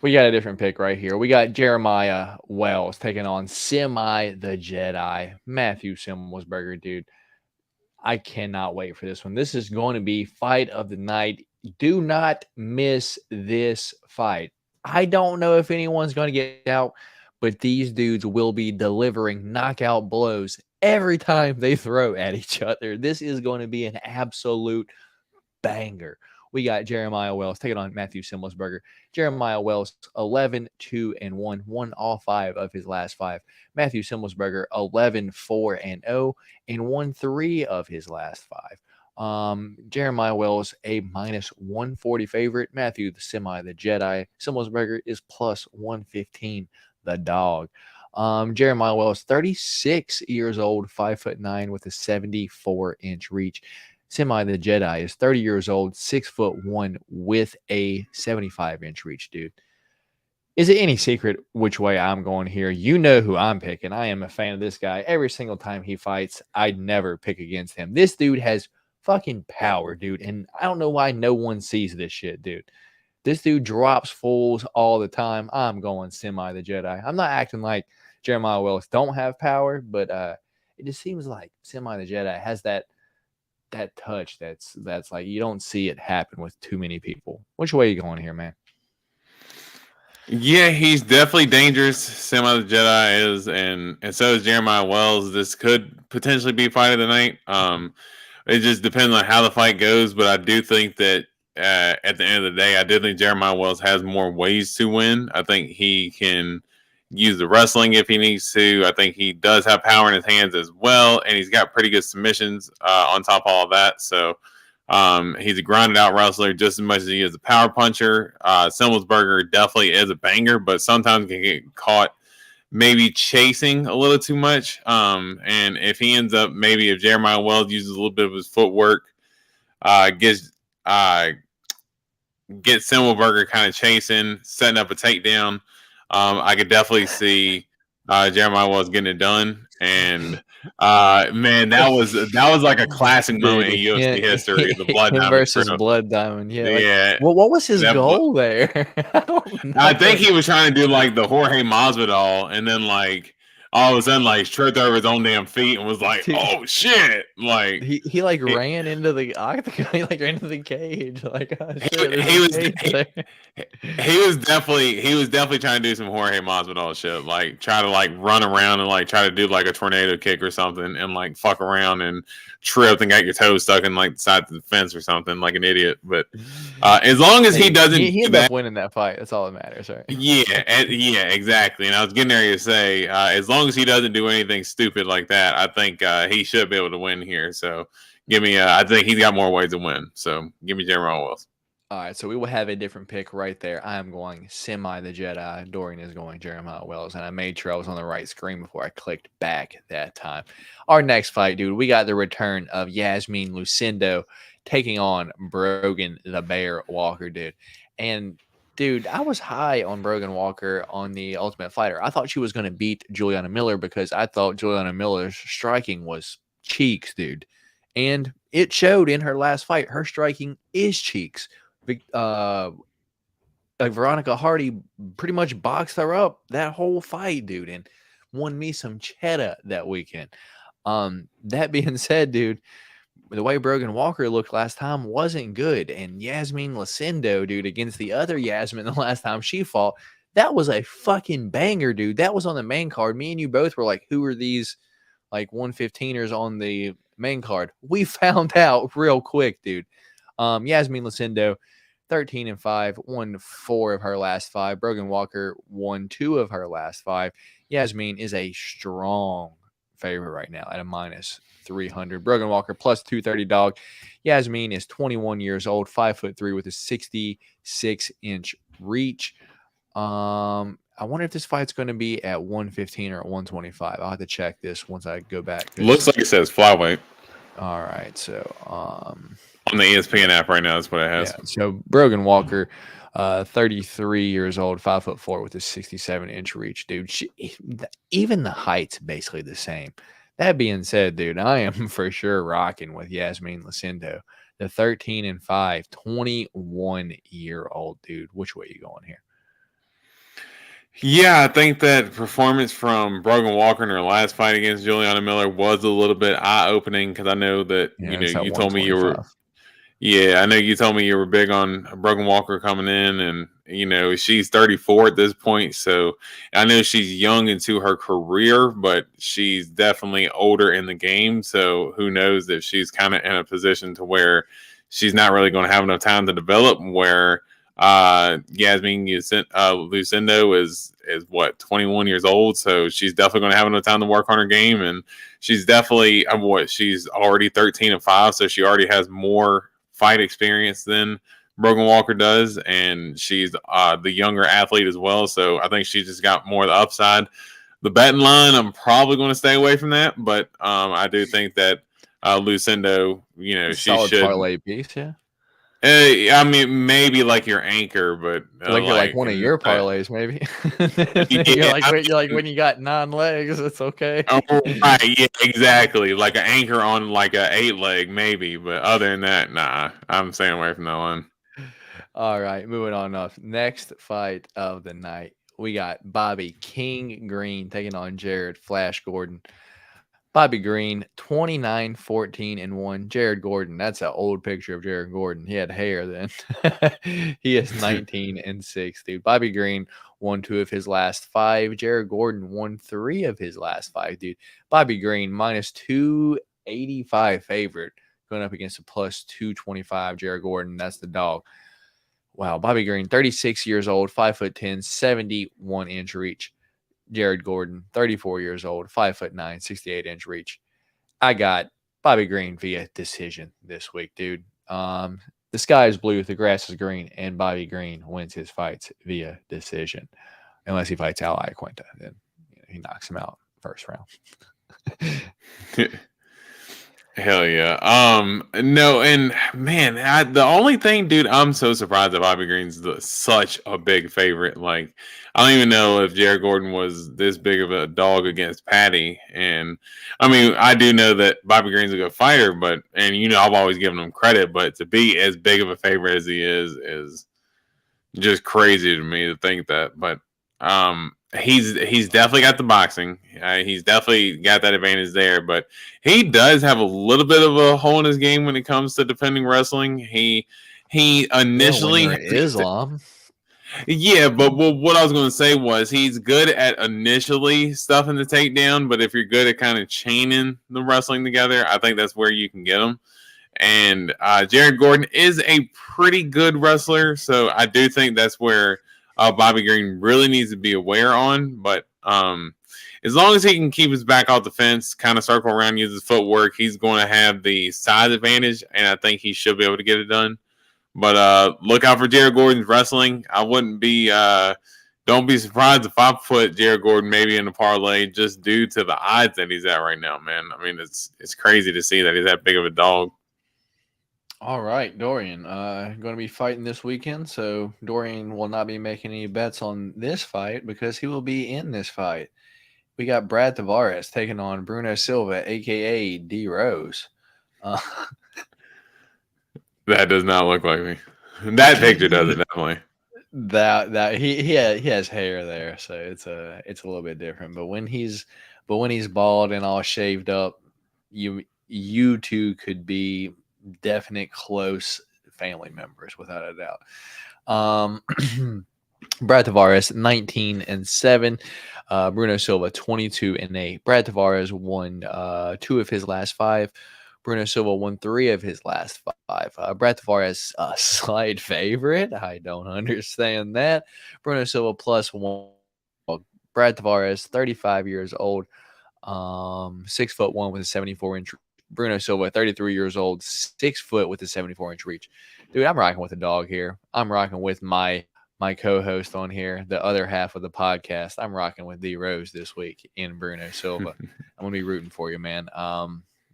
We got a different pick right here. We got Jeremiah Wells taking on Semi the Jedi, Matthew Semelsberger, dude. I cannot wait for this one. This is going to be fight of the night. Do not miss this fight. I don't know if anyone's going to get out, but these dudes will be delivering knockout blows every time they throw at each other. This is going to be an absolute banger. we got Jeremiah Wells taking on Matthew Semelsberger. Jeremiah Wells, 11-2-1, won all 5 of his last 5. Matthew Semelsberger, 11-4-0, and won 3 of his last 5. Jeremiah Wells, a -140 favorite. Matthew, the Jedi. Semelsberger is +115, the dog. Jeremiah Wells, 36 years old, 5'9", with a 74-inch reach. The Jedi is 30 years old, 6'1", with a 75-inch reach, dude. Is it any secret which way I'm going here? You know who I'm picking. I am a fan of this guy. Every single time he fights, I never pick against him. This dude has fucking power, dude. And I don't know why no one sees this shit, dude. This dude drops fools all the time. I'm going the Jedi. I'm not acting like Jeremiah Wells don't have power, but it just seems like the Jedi has that touch that's like you don't see it happen with too many people. Which way are you going here, man? Yeah, he's definitely dangerous. The Jedi is, and so is Jeremiah Wells. This could potentially be fight of the night. It just depends on how the fight goes, but I do think that at the end of the day, I do think Jeremiah Wells has more ways to win. I think he can use the wrestling if he needs to. I think he does have power in his hands as well, and he's got pretty good submissions on top of all of that. So he's a grounded out wrestler just as much as he is a power puncher. Semelsberger definitely is a banger, but sometimes can get caught maybe chasing a little too much. And if he ends up, maybe if Jeremiah Wells uses a little bit of his footwork, gets Semelsberger kind of chasing, setting up a takedown, I could definitely see Jeremiah Wells getting it done. And man, that was like a classic moment in UFC history. The Blood Diamond versus Blood Diamond. Yeah. What was his goal there? I think he was trying to do like the Jorge Masvidal, and then like all of a sudden like tripped over his own damn feet and was like, "Oh shit!" Like he like ran into the octagon, he like ran into the cage. Like he was definitely trying to do some Jorge Masvidal shit, like try to like run around and like try to do like a tornado kick or something, and like fuck around and trip and got your toes stuck in like the side of the fence or something like an idiot. But as long as he doesn't, he ended up winning that fight. That's all that matters, right? Yeah, exactly. And I was getting ready to say, as long as he doesn't do anything stupid like that, I think he should be able to win here. So give me, I think he's got more ways to win. So give me Jeremiah Wells. All right, so we will have a different pick right there. I am going the Jedi. Dorian is going Jeremiah Wells, and I made sure I was on the right screen before I clicked back that time. Our next fight, dude, we got the return of Yasmin Lucindo taking on Brogan the Bear Walker, dude. And, dude, I was high on Brogan Walker on the Ultimate Fighter. I thought she was going to beat Juliana Miller because I thought Juliana Miller's striking was cheeks, dude. And it showed in her last fight. Her striking is cheeks. Veronica Hardy pretty much boxed her up that whole fight, dude, and won me some cheddar that weekend. That being said, dude, the way Brogan Walker looked last time wasn't good, and Yasmin Lucindo, dude, against the other Yasmin the last time she fought, that was a fucking banger, dude. That was on the main card. Me and you both were like, who are these like 115ers on the main card? We found out real quick, dude. Yasmin Lucindo, 13-5, won 4 of her last 5. Brogan Walker won 2 of her last 5. Yasmin is a strong favorite right now at a -300. Brogan Walker +230 dog. Yasmin is 21 years old, 5'3" with a 66-inch reach. I wonder if this fight's going to be at 115 or at 125. I'll have to check this once I go back. Looks like it says flyweight. All right, so on the ESPN app right now, that's what it has. Yeah, so Brogan Walker, 33 years old, 5'4" with a 67-inch reach, dude. Even the height's basically the same. That being said, dude, I am for sure rocking with Yasmin Lucindo, the 13-5, 21-year-old dude. Which way are you going here? Yeah, I think that performance from Brogan Walker in her last fight against Juliana Miller was a little bit eye-opening because I know that you told me you were. Yeah, I know you told me you were big on Brogan Walker coming in, and she's 34 at this point, so I know she's young into her career, but she's definitely older in the game. So who knows if she's kind of in a position to where she's not really going to have enough time to develop. Where Yasmin Lucindo is what, 21 years old, so she's definitely going to have enough time to work on her game, and she's definitely she's already 13-5, so she already has more fight experience than Brogan Walker does, and she's the younger athlete as well, so I think she just got more of the upside. The betting line, I'm probably going to stay away from that, but I do think that Lucindo, she Solid should parlay piece, yeah. I mean, maybe like your anchor, but You're like one of your parlays, maybe. You're like when you got 9 legs, it's okay. Right, yeah, exactly. Like an anchor on like a 8-leg, maybe, but other than that, nah, I'm staying away from that one. All right, moving on up. Next fight of the night, we got Bobby King Green taking on Jared Flash Gordon. Bobby Green, 29-14-1. Jared Gordon, that's an old picture of Jared Gordon. He had hair then. He is 19-6, dude. Bobby Green won 2 of his last 5. Jared Gordon won 3 of his last 5, dude. Bobby Green, minus 285 favorite, going up against a plus 225 Jared Gordon. That's the dog. Wow, Bobby Green, 36 years old, 5'10", 71-inch reach. Jared Gordon, 34 years old, 5'9", 68-inch reach. I got Bobby Green via decision this week, dude. The sky is blue, the grass is green, and Bobby Green wins his fights via decision. Unless he fights Al Iaquinta, then he knocks him out first round. Hell yeah. No, and man, the only thing, dude, I'm so surprised that Bobby Green's such a big favorite. Like, I don't even know if Jared Gordon was this big of a dog against Patty. And I mean, I do know that Bobby Green's a good fighter, but I've always given him credit, but to be as big of a favorite as he is just crazy to me to think that. But he's definitely got the boxing. He's definitely got that advantage there, but he does have a little bit of a hole in his game when it comes to defending wrestling. He initially Islam. Yeah, but what I was going to say was he's good at initially stuffing the takedown, but if you're good at kind of chaining the wrestling together, I think that's where you can get him. And Jared Gordon is a pretty good wrestler, so I do think that's where Bobby Green really needs to be aware on. But as long as he can keep his back off the fence, kind of circle around, use his footwork, he's going to have the size advantage, and I think he should be able to get it done. But look out for Jared Gordon's wrestling. I wouldn't be don't be surprised if I put Jared Gordon maybe in the parlay just due to the odds that he's at right now, man. I mean, it's crazy to see that he's that big of a dog. All right, Dorian, going to be fighting this weekend, so Dorian will not be making any bets on this fight because he will be in this fight. We got Brad Tavares taking on Bruno Silva, a.k.a. D. Rose. That does not look like me. That picture does it definitely. That he has hair there, so it's a little bit different. But when he's bald and all shaved up, you two could be definite close family members without a doubt. Brad Tavares 19-7, Bruno Silva 22-8. Brad Tavares won 2 of his last 5. Bruno Silva won 3 of his last 5. Brad Tavares a slight favorite. I don't understand that. Bruno Silva +1. Brad Tavares 35 years old, 6'1" with a 74-inch. Bruno Silva, 33 years old, 6 foot with a 74-inch reach. Dude, I'm rocking with a dog here. I'm rocking with my co-host on here, the other half of the podcast. I'm rocking with D Rose this week in Bruno Silva. I'm gonna be rooting for you, man.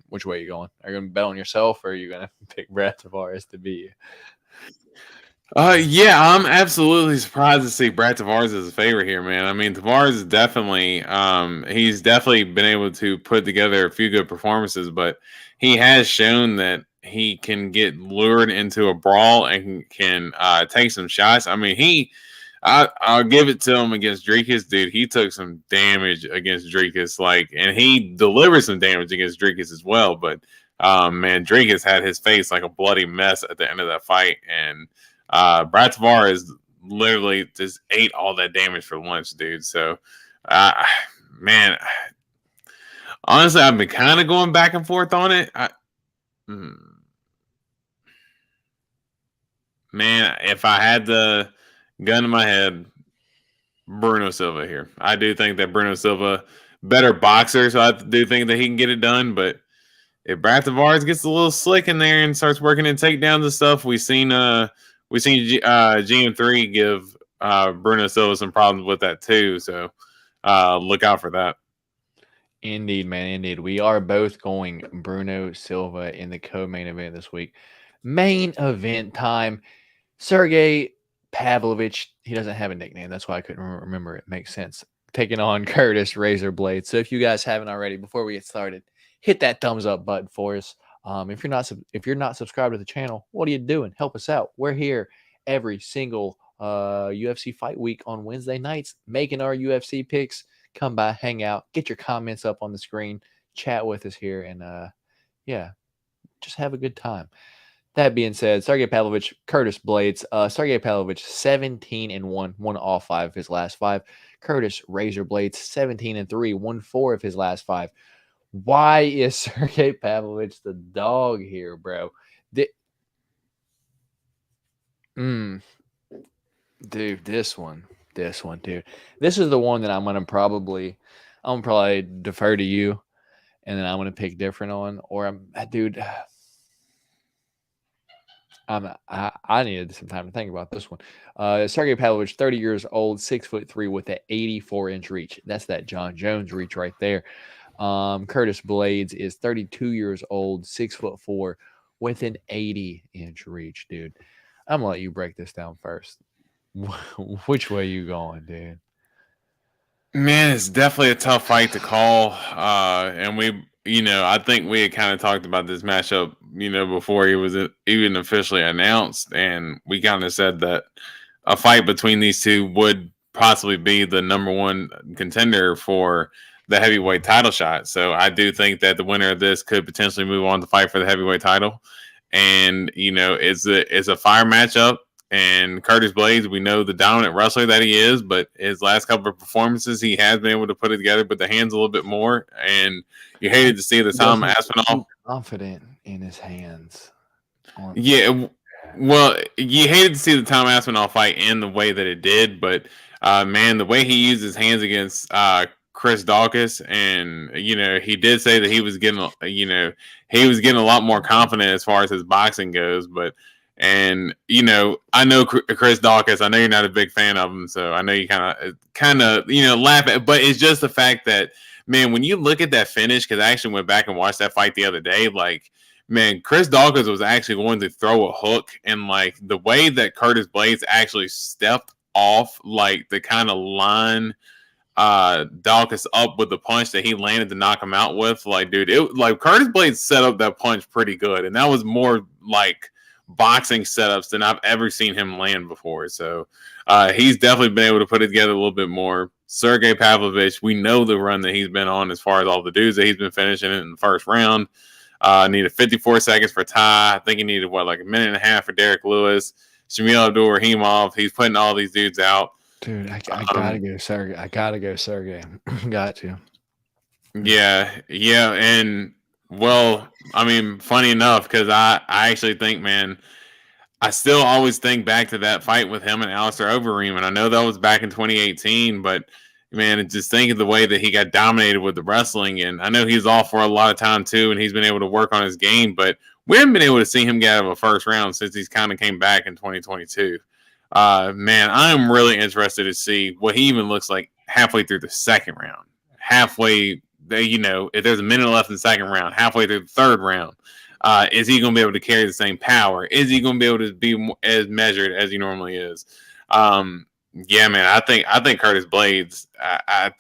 Which way are you going? Are you gonna bet on yourself, or are you gonna pick Brad Tavares to beat you? Yeah, I'm absolutely surprised to see Brad Tavares as a favorite here, man. I mean, Tavares is definitely, he's definitely been able to put together a few good performances, but he has shown that he can get lured into a brawl and can take some shots. I mean, I'll give it to him against Dricus, dude. He took some damage against Dricus, and he delivered some damage against Dricus as well. But man, Dricus had his face like a bloody mess at the end of that fight, and Brad Tavares literally just ate all that damage for lunch, dude. So, man, honestly, I've been kind of going back and forth on it. Man, if I had the gun in my head, Bruno Silva here. I do think that Bruno Silva, better boxer, so I do think that he can get it done. But if Brad Tavares gets a little slick in there and starts working in takedowns and stuff, we've seen GM3 give Bruno Silva some problems with that too. So look out for that. Indeed, man. Indeed. We are both going Bruno Silva in the co-main event this week. Main event time. Sergey Pavlovich. He doesn't have a nickname. That's why I couldn't remember it. Makes sense. Taking on Curtis Razor Blaydes. So if you guys haven't already, before we get started, hit that thumbs up button for us. If you're not subscribed to the channel, what are you doing? Help us out. We're here every single UFC fight week on Wednesday nights, making our UFC picks. Come by, hang out, get your comments up on the screen, chat with us here, and yeah, just have a good time. That being said, Sergey Pavlovich, Curtis Blaydes. Sergey Pavlovich, 17-1, won all 5 of his last 5. Curtis Razor Blaydes, 17-3, won 4 of his last 5. Why is Sergey Pavlovich the dog here, bro? Dude, this one, dude. This is the one that I'm gonna probably defer to you, and then I'm gonna pick different on. Or I needed some time to think about this one. Sergey Pavlovich, 30 years old, 6'3" with an 84-inch reach. That's that John Jones reach right there. Curtis Blaydes is 32 years old, 6'4", with an 80-inch reach, dude. I'm gonna let you break this down first. Which way you going, dude? Man, it's definitely a tough fight to call. And I think we had kind of talked about this matchup, before he was even officially announced. And we kind of said that a fight between these two would possibly be the number one contender for the heavyweight title shot. So I do think that the winner of this could potentially move on to fight for the heavyweight title. And, it's a fire matchup. And Curtis Blaydes, we know the dominant wrestler that he is, but his last couple of performances, he has been able to put it together, but the hands a little bit more. And you hated to see the Tom Aspinall confident in his hands. Yeah, well, you hated to see the Tom Aspinall fight end the way that it did, but man, the way he used his hands against Chris Dawkins, and he did say that he was getting a lot more confident as far as his boxing goes, but. And I know Chris Dawkins. I know you're not a big fan of him, so I know you kind of laugh at. But it's just the fact that, man, when you look at that finish, because I actually went back and watched that fight the other day. Like, man, Chris Dawkins was actually going to throw a hook, and like the way that Curtis Blaydes actually stepped off, like the kind of line Dawkins up with the punch that he landed to knock him out with. Like, dude, Curtis Blaydes set up that punch pretty good, and that was more like boxing setups than I've ever seen him land before. So he's definitely been able to put it together a little bit more. Sergey Pavlovich, we know the run that he's been on as far as all the dudes that he's been finishing in the first round. Needed 54 seconds for Ty. I think he needed a minute and a half for Derek Lewis. Shamil Abdul-Rahimov. He's putting all these dudes out. Dude, I gotta go Sergey. Got to. Yeah, and well, I mean, funny enough, because I actually think, man, I still always think back to that fight with him and Alistair Overeem, and I know that was back in 2018, but man, just think of the way that he got dominated with the wrestling, and I know he's off for a lot of time too, and he's been able to work on his game, but we haven't been able to see him get out of a first round since he's kind of came back in 2022. Man, I'm really interested to see what he even looks like halfway through the second round. If there's a minute left in the second round, halfway through the third round, is he going to be able to carry the same power? Is he going to be able to be as measured as he normally is? Yeah, man, I think Curtis Blaydes, I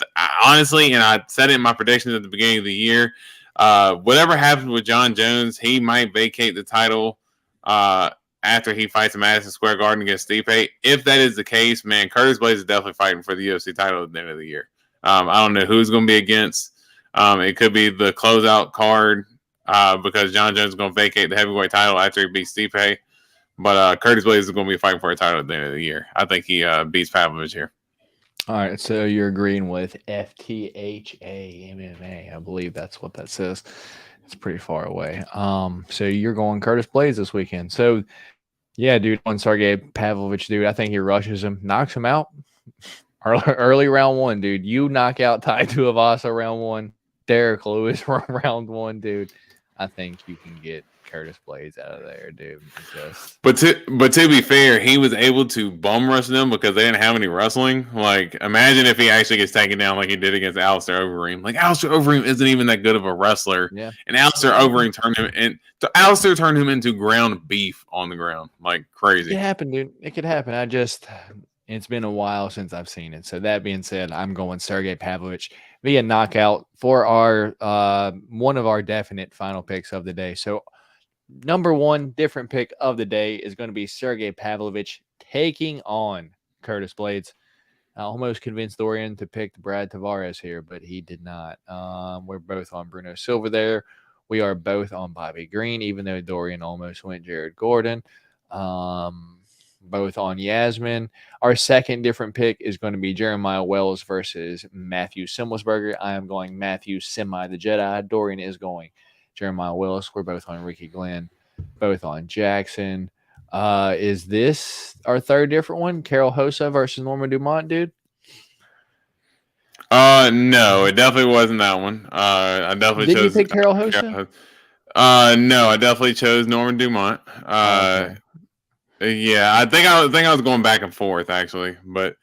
honestly, and I said it in my predictions at the beginning of the year, whatever happens with John Jones, he might vacate the title after he fights in Madison Square Garden against Stipe. If that is the case, man, Curtis Blaydes is definitely fighting for the UFC title at the end of the year. I don't know who's going to be against. It could be the closeout card because John Jones is going to vacate the heavyweight title after he beats Stipe. But Curtis Blaydes is going to be fighting for a title at the end of the year. I think he beats Pavlovich here. All right, so you're agreeing with FTHA MMA. I believe that's what that says. It's pretty far away. So you're going Curtis Blaydes this weekend. So Yeah, dude. On Sergey Pavlovich, dude. I think he rushes him, knocks him out. Early round 1, dude. You knock out Tai Tuivasa round 1. Derek Lewis round 1, dude. I think you can get Curtis Blaydes out of there, dude. But to be fair, he was able to bum rush them because they didn't have any wrestling. Like, imagine if he actually gets taken down like he did against Alistair Overeem. Like, Alistair Overeem isn't even that good of a wrestler. Yeah. And Alistair Overeem Alistair turned him into ground beef on the ground. Like, crazy. It could happen, dude. It could happen. It's been a while since I've seen it. So that being said, I'm going Sergey Pavlovich via knockout for our one of our definite final picks of the day. So number 1 different pick of the day is going to be Sergey Pavlovich taking on Curtis Blaydes. I almost convinced Dorian to pick Brad Tavares here, but he did not. We're both on Bruno Silva there. We are both on Bobby Green, even though Dorian almost went Jared Gordon. Both on Yasmin. Our second different pick is going to be Jeremiah Wells versus Matthew Semelsberger. I am going Matthew Semi the Jedi. Dorian is going Jeremiah Wells. We're both on Ricky Glenn, both on Jackson. Is this our third different one? Carol Hosa versus Norman Dumont, dude? No, it definitely wasn't that one. I definitely Did chose. You pick Carol Hosa? No, I definitely chose Norman Dumont. Okay. Yeah, I think I was going back and forth actually, but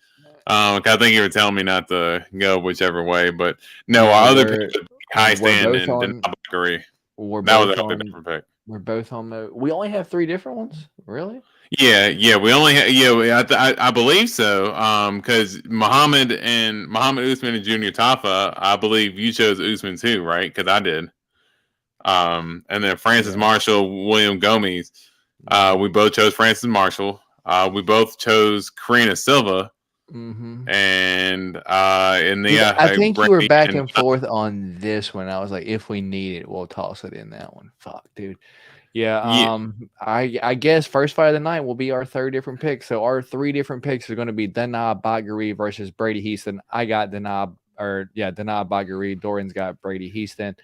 I think you were telling me not to go whichever way. But no, our other pick was High Stand and Denabakari. That was a different pick. We're both on. We only have 3 different ones, really? Yeah, we only I believe so. Because Muhammad Usman and Junior Tafa, I believe you chose Usman too, right? Because I did. And then Francis Marshall, William Gomez. We both chose Francis Marshall. We both chose Karina Silva. Mm-hmm. And I think you were back and forth on this one. I was like, if we need it, we'll toss it in that one. Fuck, dude. Yeah. I guess first fight of the night will be our third different pick. So our 3 different picks are going to be Danab Bagari versus Brady Heaston. I got Danab Bagari. Dorian's got Brady Heaston.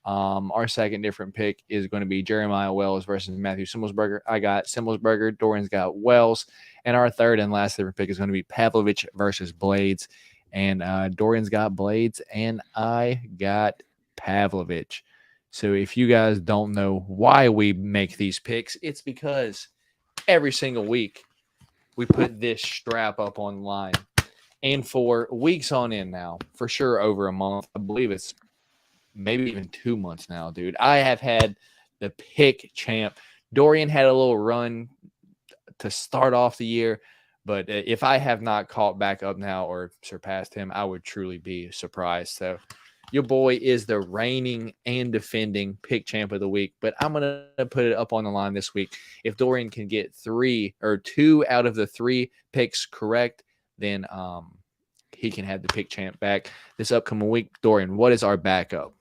Our second different pick is going to be Jeremiah Wells versus Matthew Semelsberger. I got Semelsberger. Dorian's got Wells. And our third and last different pick is going to be Pavlovich versus Blaydes. And Dorian's got Blaydes, and I got Pavlovich. So if you guys don't know why we make these picks, it's because every single week we put this strap up online. And for weeks on end now, for sure over a month, I believe it's maybe even 2 months now, dude, I have had the pick champ. Dorian had a little run to start off the year, but if I have not caught back up now or surpassed him, I would truly be surprised. So your boy is the reigning and defending pick champ of the week, but I'm going to put it up on the line this week. If Dorian can get 2 out of the 3 picks correct, then he can have the pick champ back this upcoming week. Dorian, what is our backup?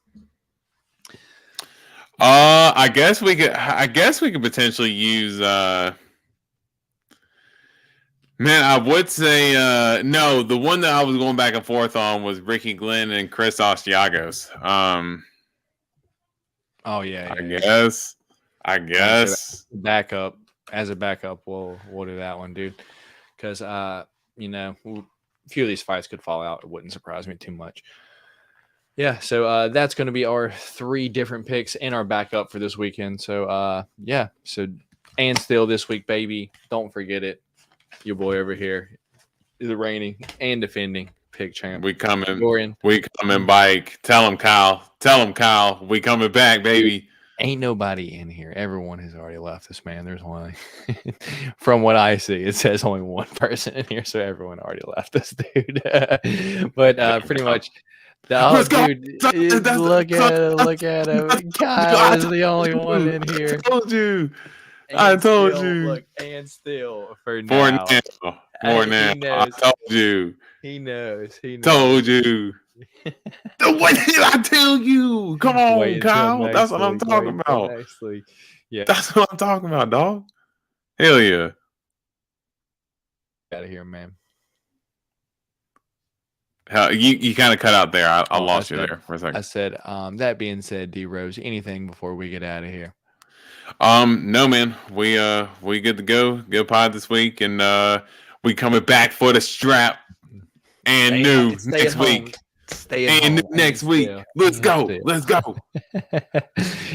I guess we could potentially use man, I would say no, the one that I was going back and forth on was Ricky Glenn and Chris Ostiagos. Oh yeah, I guess. Backup. As a backup, we'll do that one, dude. Because a few of these fights could fall out. It wouldn't surprise me too much. Yeah, so that's going to be our 3 different picks and our backup for this weekend. So, and still this week, baby, don't forget it. Your boy over here is the reigning and defending pick champ. We coming, Dorian. We coming bike. Tell him, Kyle. We coming back, baby. Ain't nobody in here. Everyone has already left this, man. There's only, from what I see, it says only one person in here, so everyone already left this, dude. But pretty much. Oh, dude, look at him. Kyle is the only one in here. I told you. Look, and still for now. More now. I told you. He knows. Told you. What did I tell you? Come on, Kyle. That's what I'm talking about. Yeah. That's what I'm talking about, dog. Hell yeah. Out of here, man. You kind of cut out there. I lost you there for a second. I said, that being said, D Rose, anything before we get out of here? No, man. We good to go. Good pod this week, and we coming back for the strap and new next week. And new next week. Let's go. Let's go.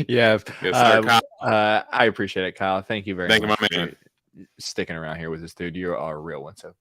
Yeah. Yes, sir, Kyle. I appreciate it, Kyle. Thank you very much. Thank you, my man. For sticking around here with us, dude. You are a real one. So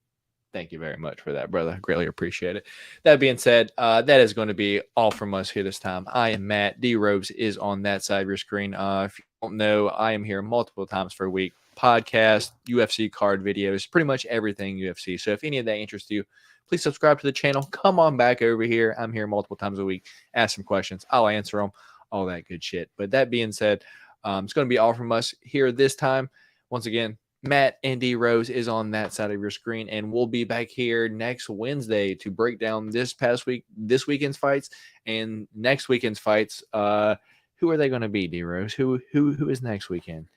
thank you very much for that, brother. Greatly appreciate it. That being said, that is going to be all from us here this time. I am Matt. D Robes is on that side of your screen. If you don't know, I am here multiple times per week. Podcast, UFC card videos, pretty much everything UFC. So if any of that interests you, please subscribe to the channel. Come on back over here. I'm here multiple times a week. Ask some questions. I'll answer them. All that good shit. But that being said, it's going to be all from us here this time. Once again, Matt and D Rose is on that side of your screen, and we'll be back here next Wednesday to break down this weekend's fights and next weekend's fights. Who are they going to be, D Rose? Who is next weekend?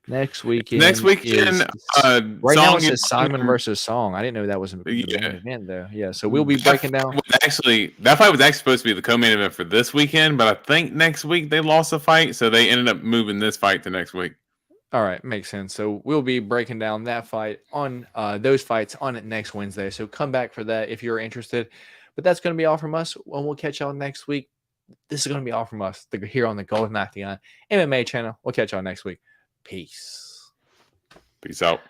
Next weekend. Right now it says Simon versus Song. I didn't know that was the main event though. Yeah, so we'll be breaking down. That fight was actually supposed to be the co-main event for this weekend, but I think next week they lost a fight, so they ended up moving this fight to next week. All right, makes sense. So we'll be breaking down that fight on those fights on it next Wednesday. So come back for that if you're interested. But that's going to be all from us, and we'll catch y'all next week. This is going to be all from us here on the Golden Octagon MMA channel. We'll catch y'all next week. Peace. Peace out.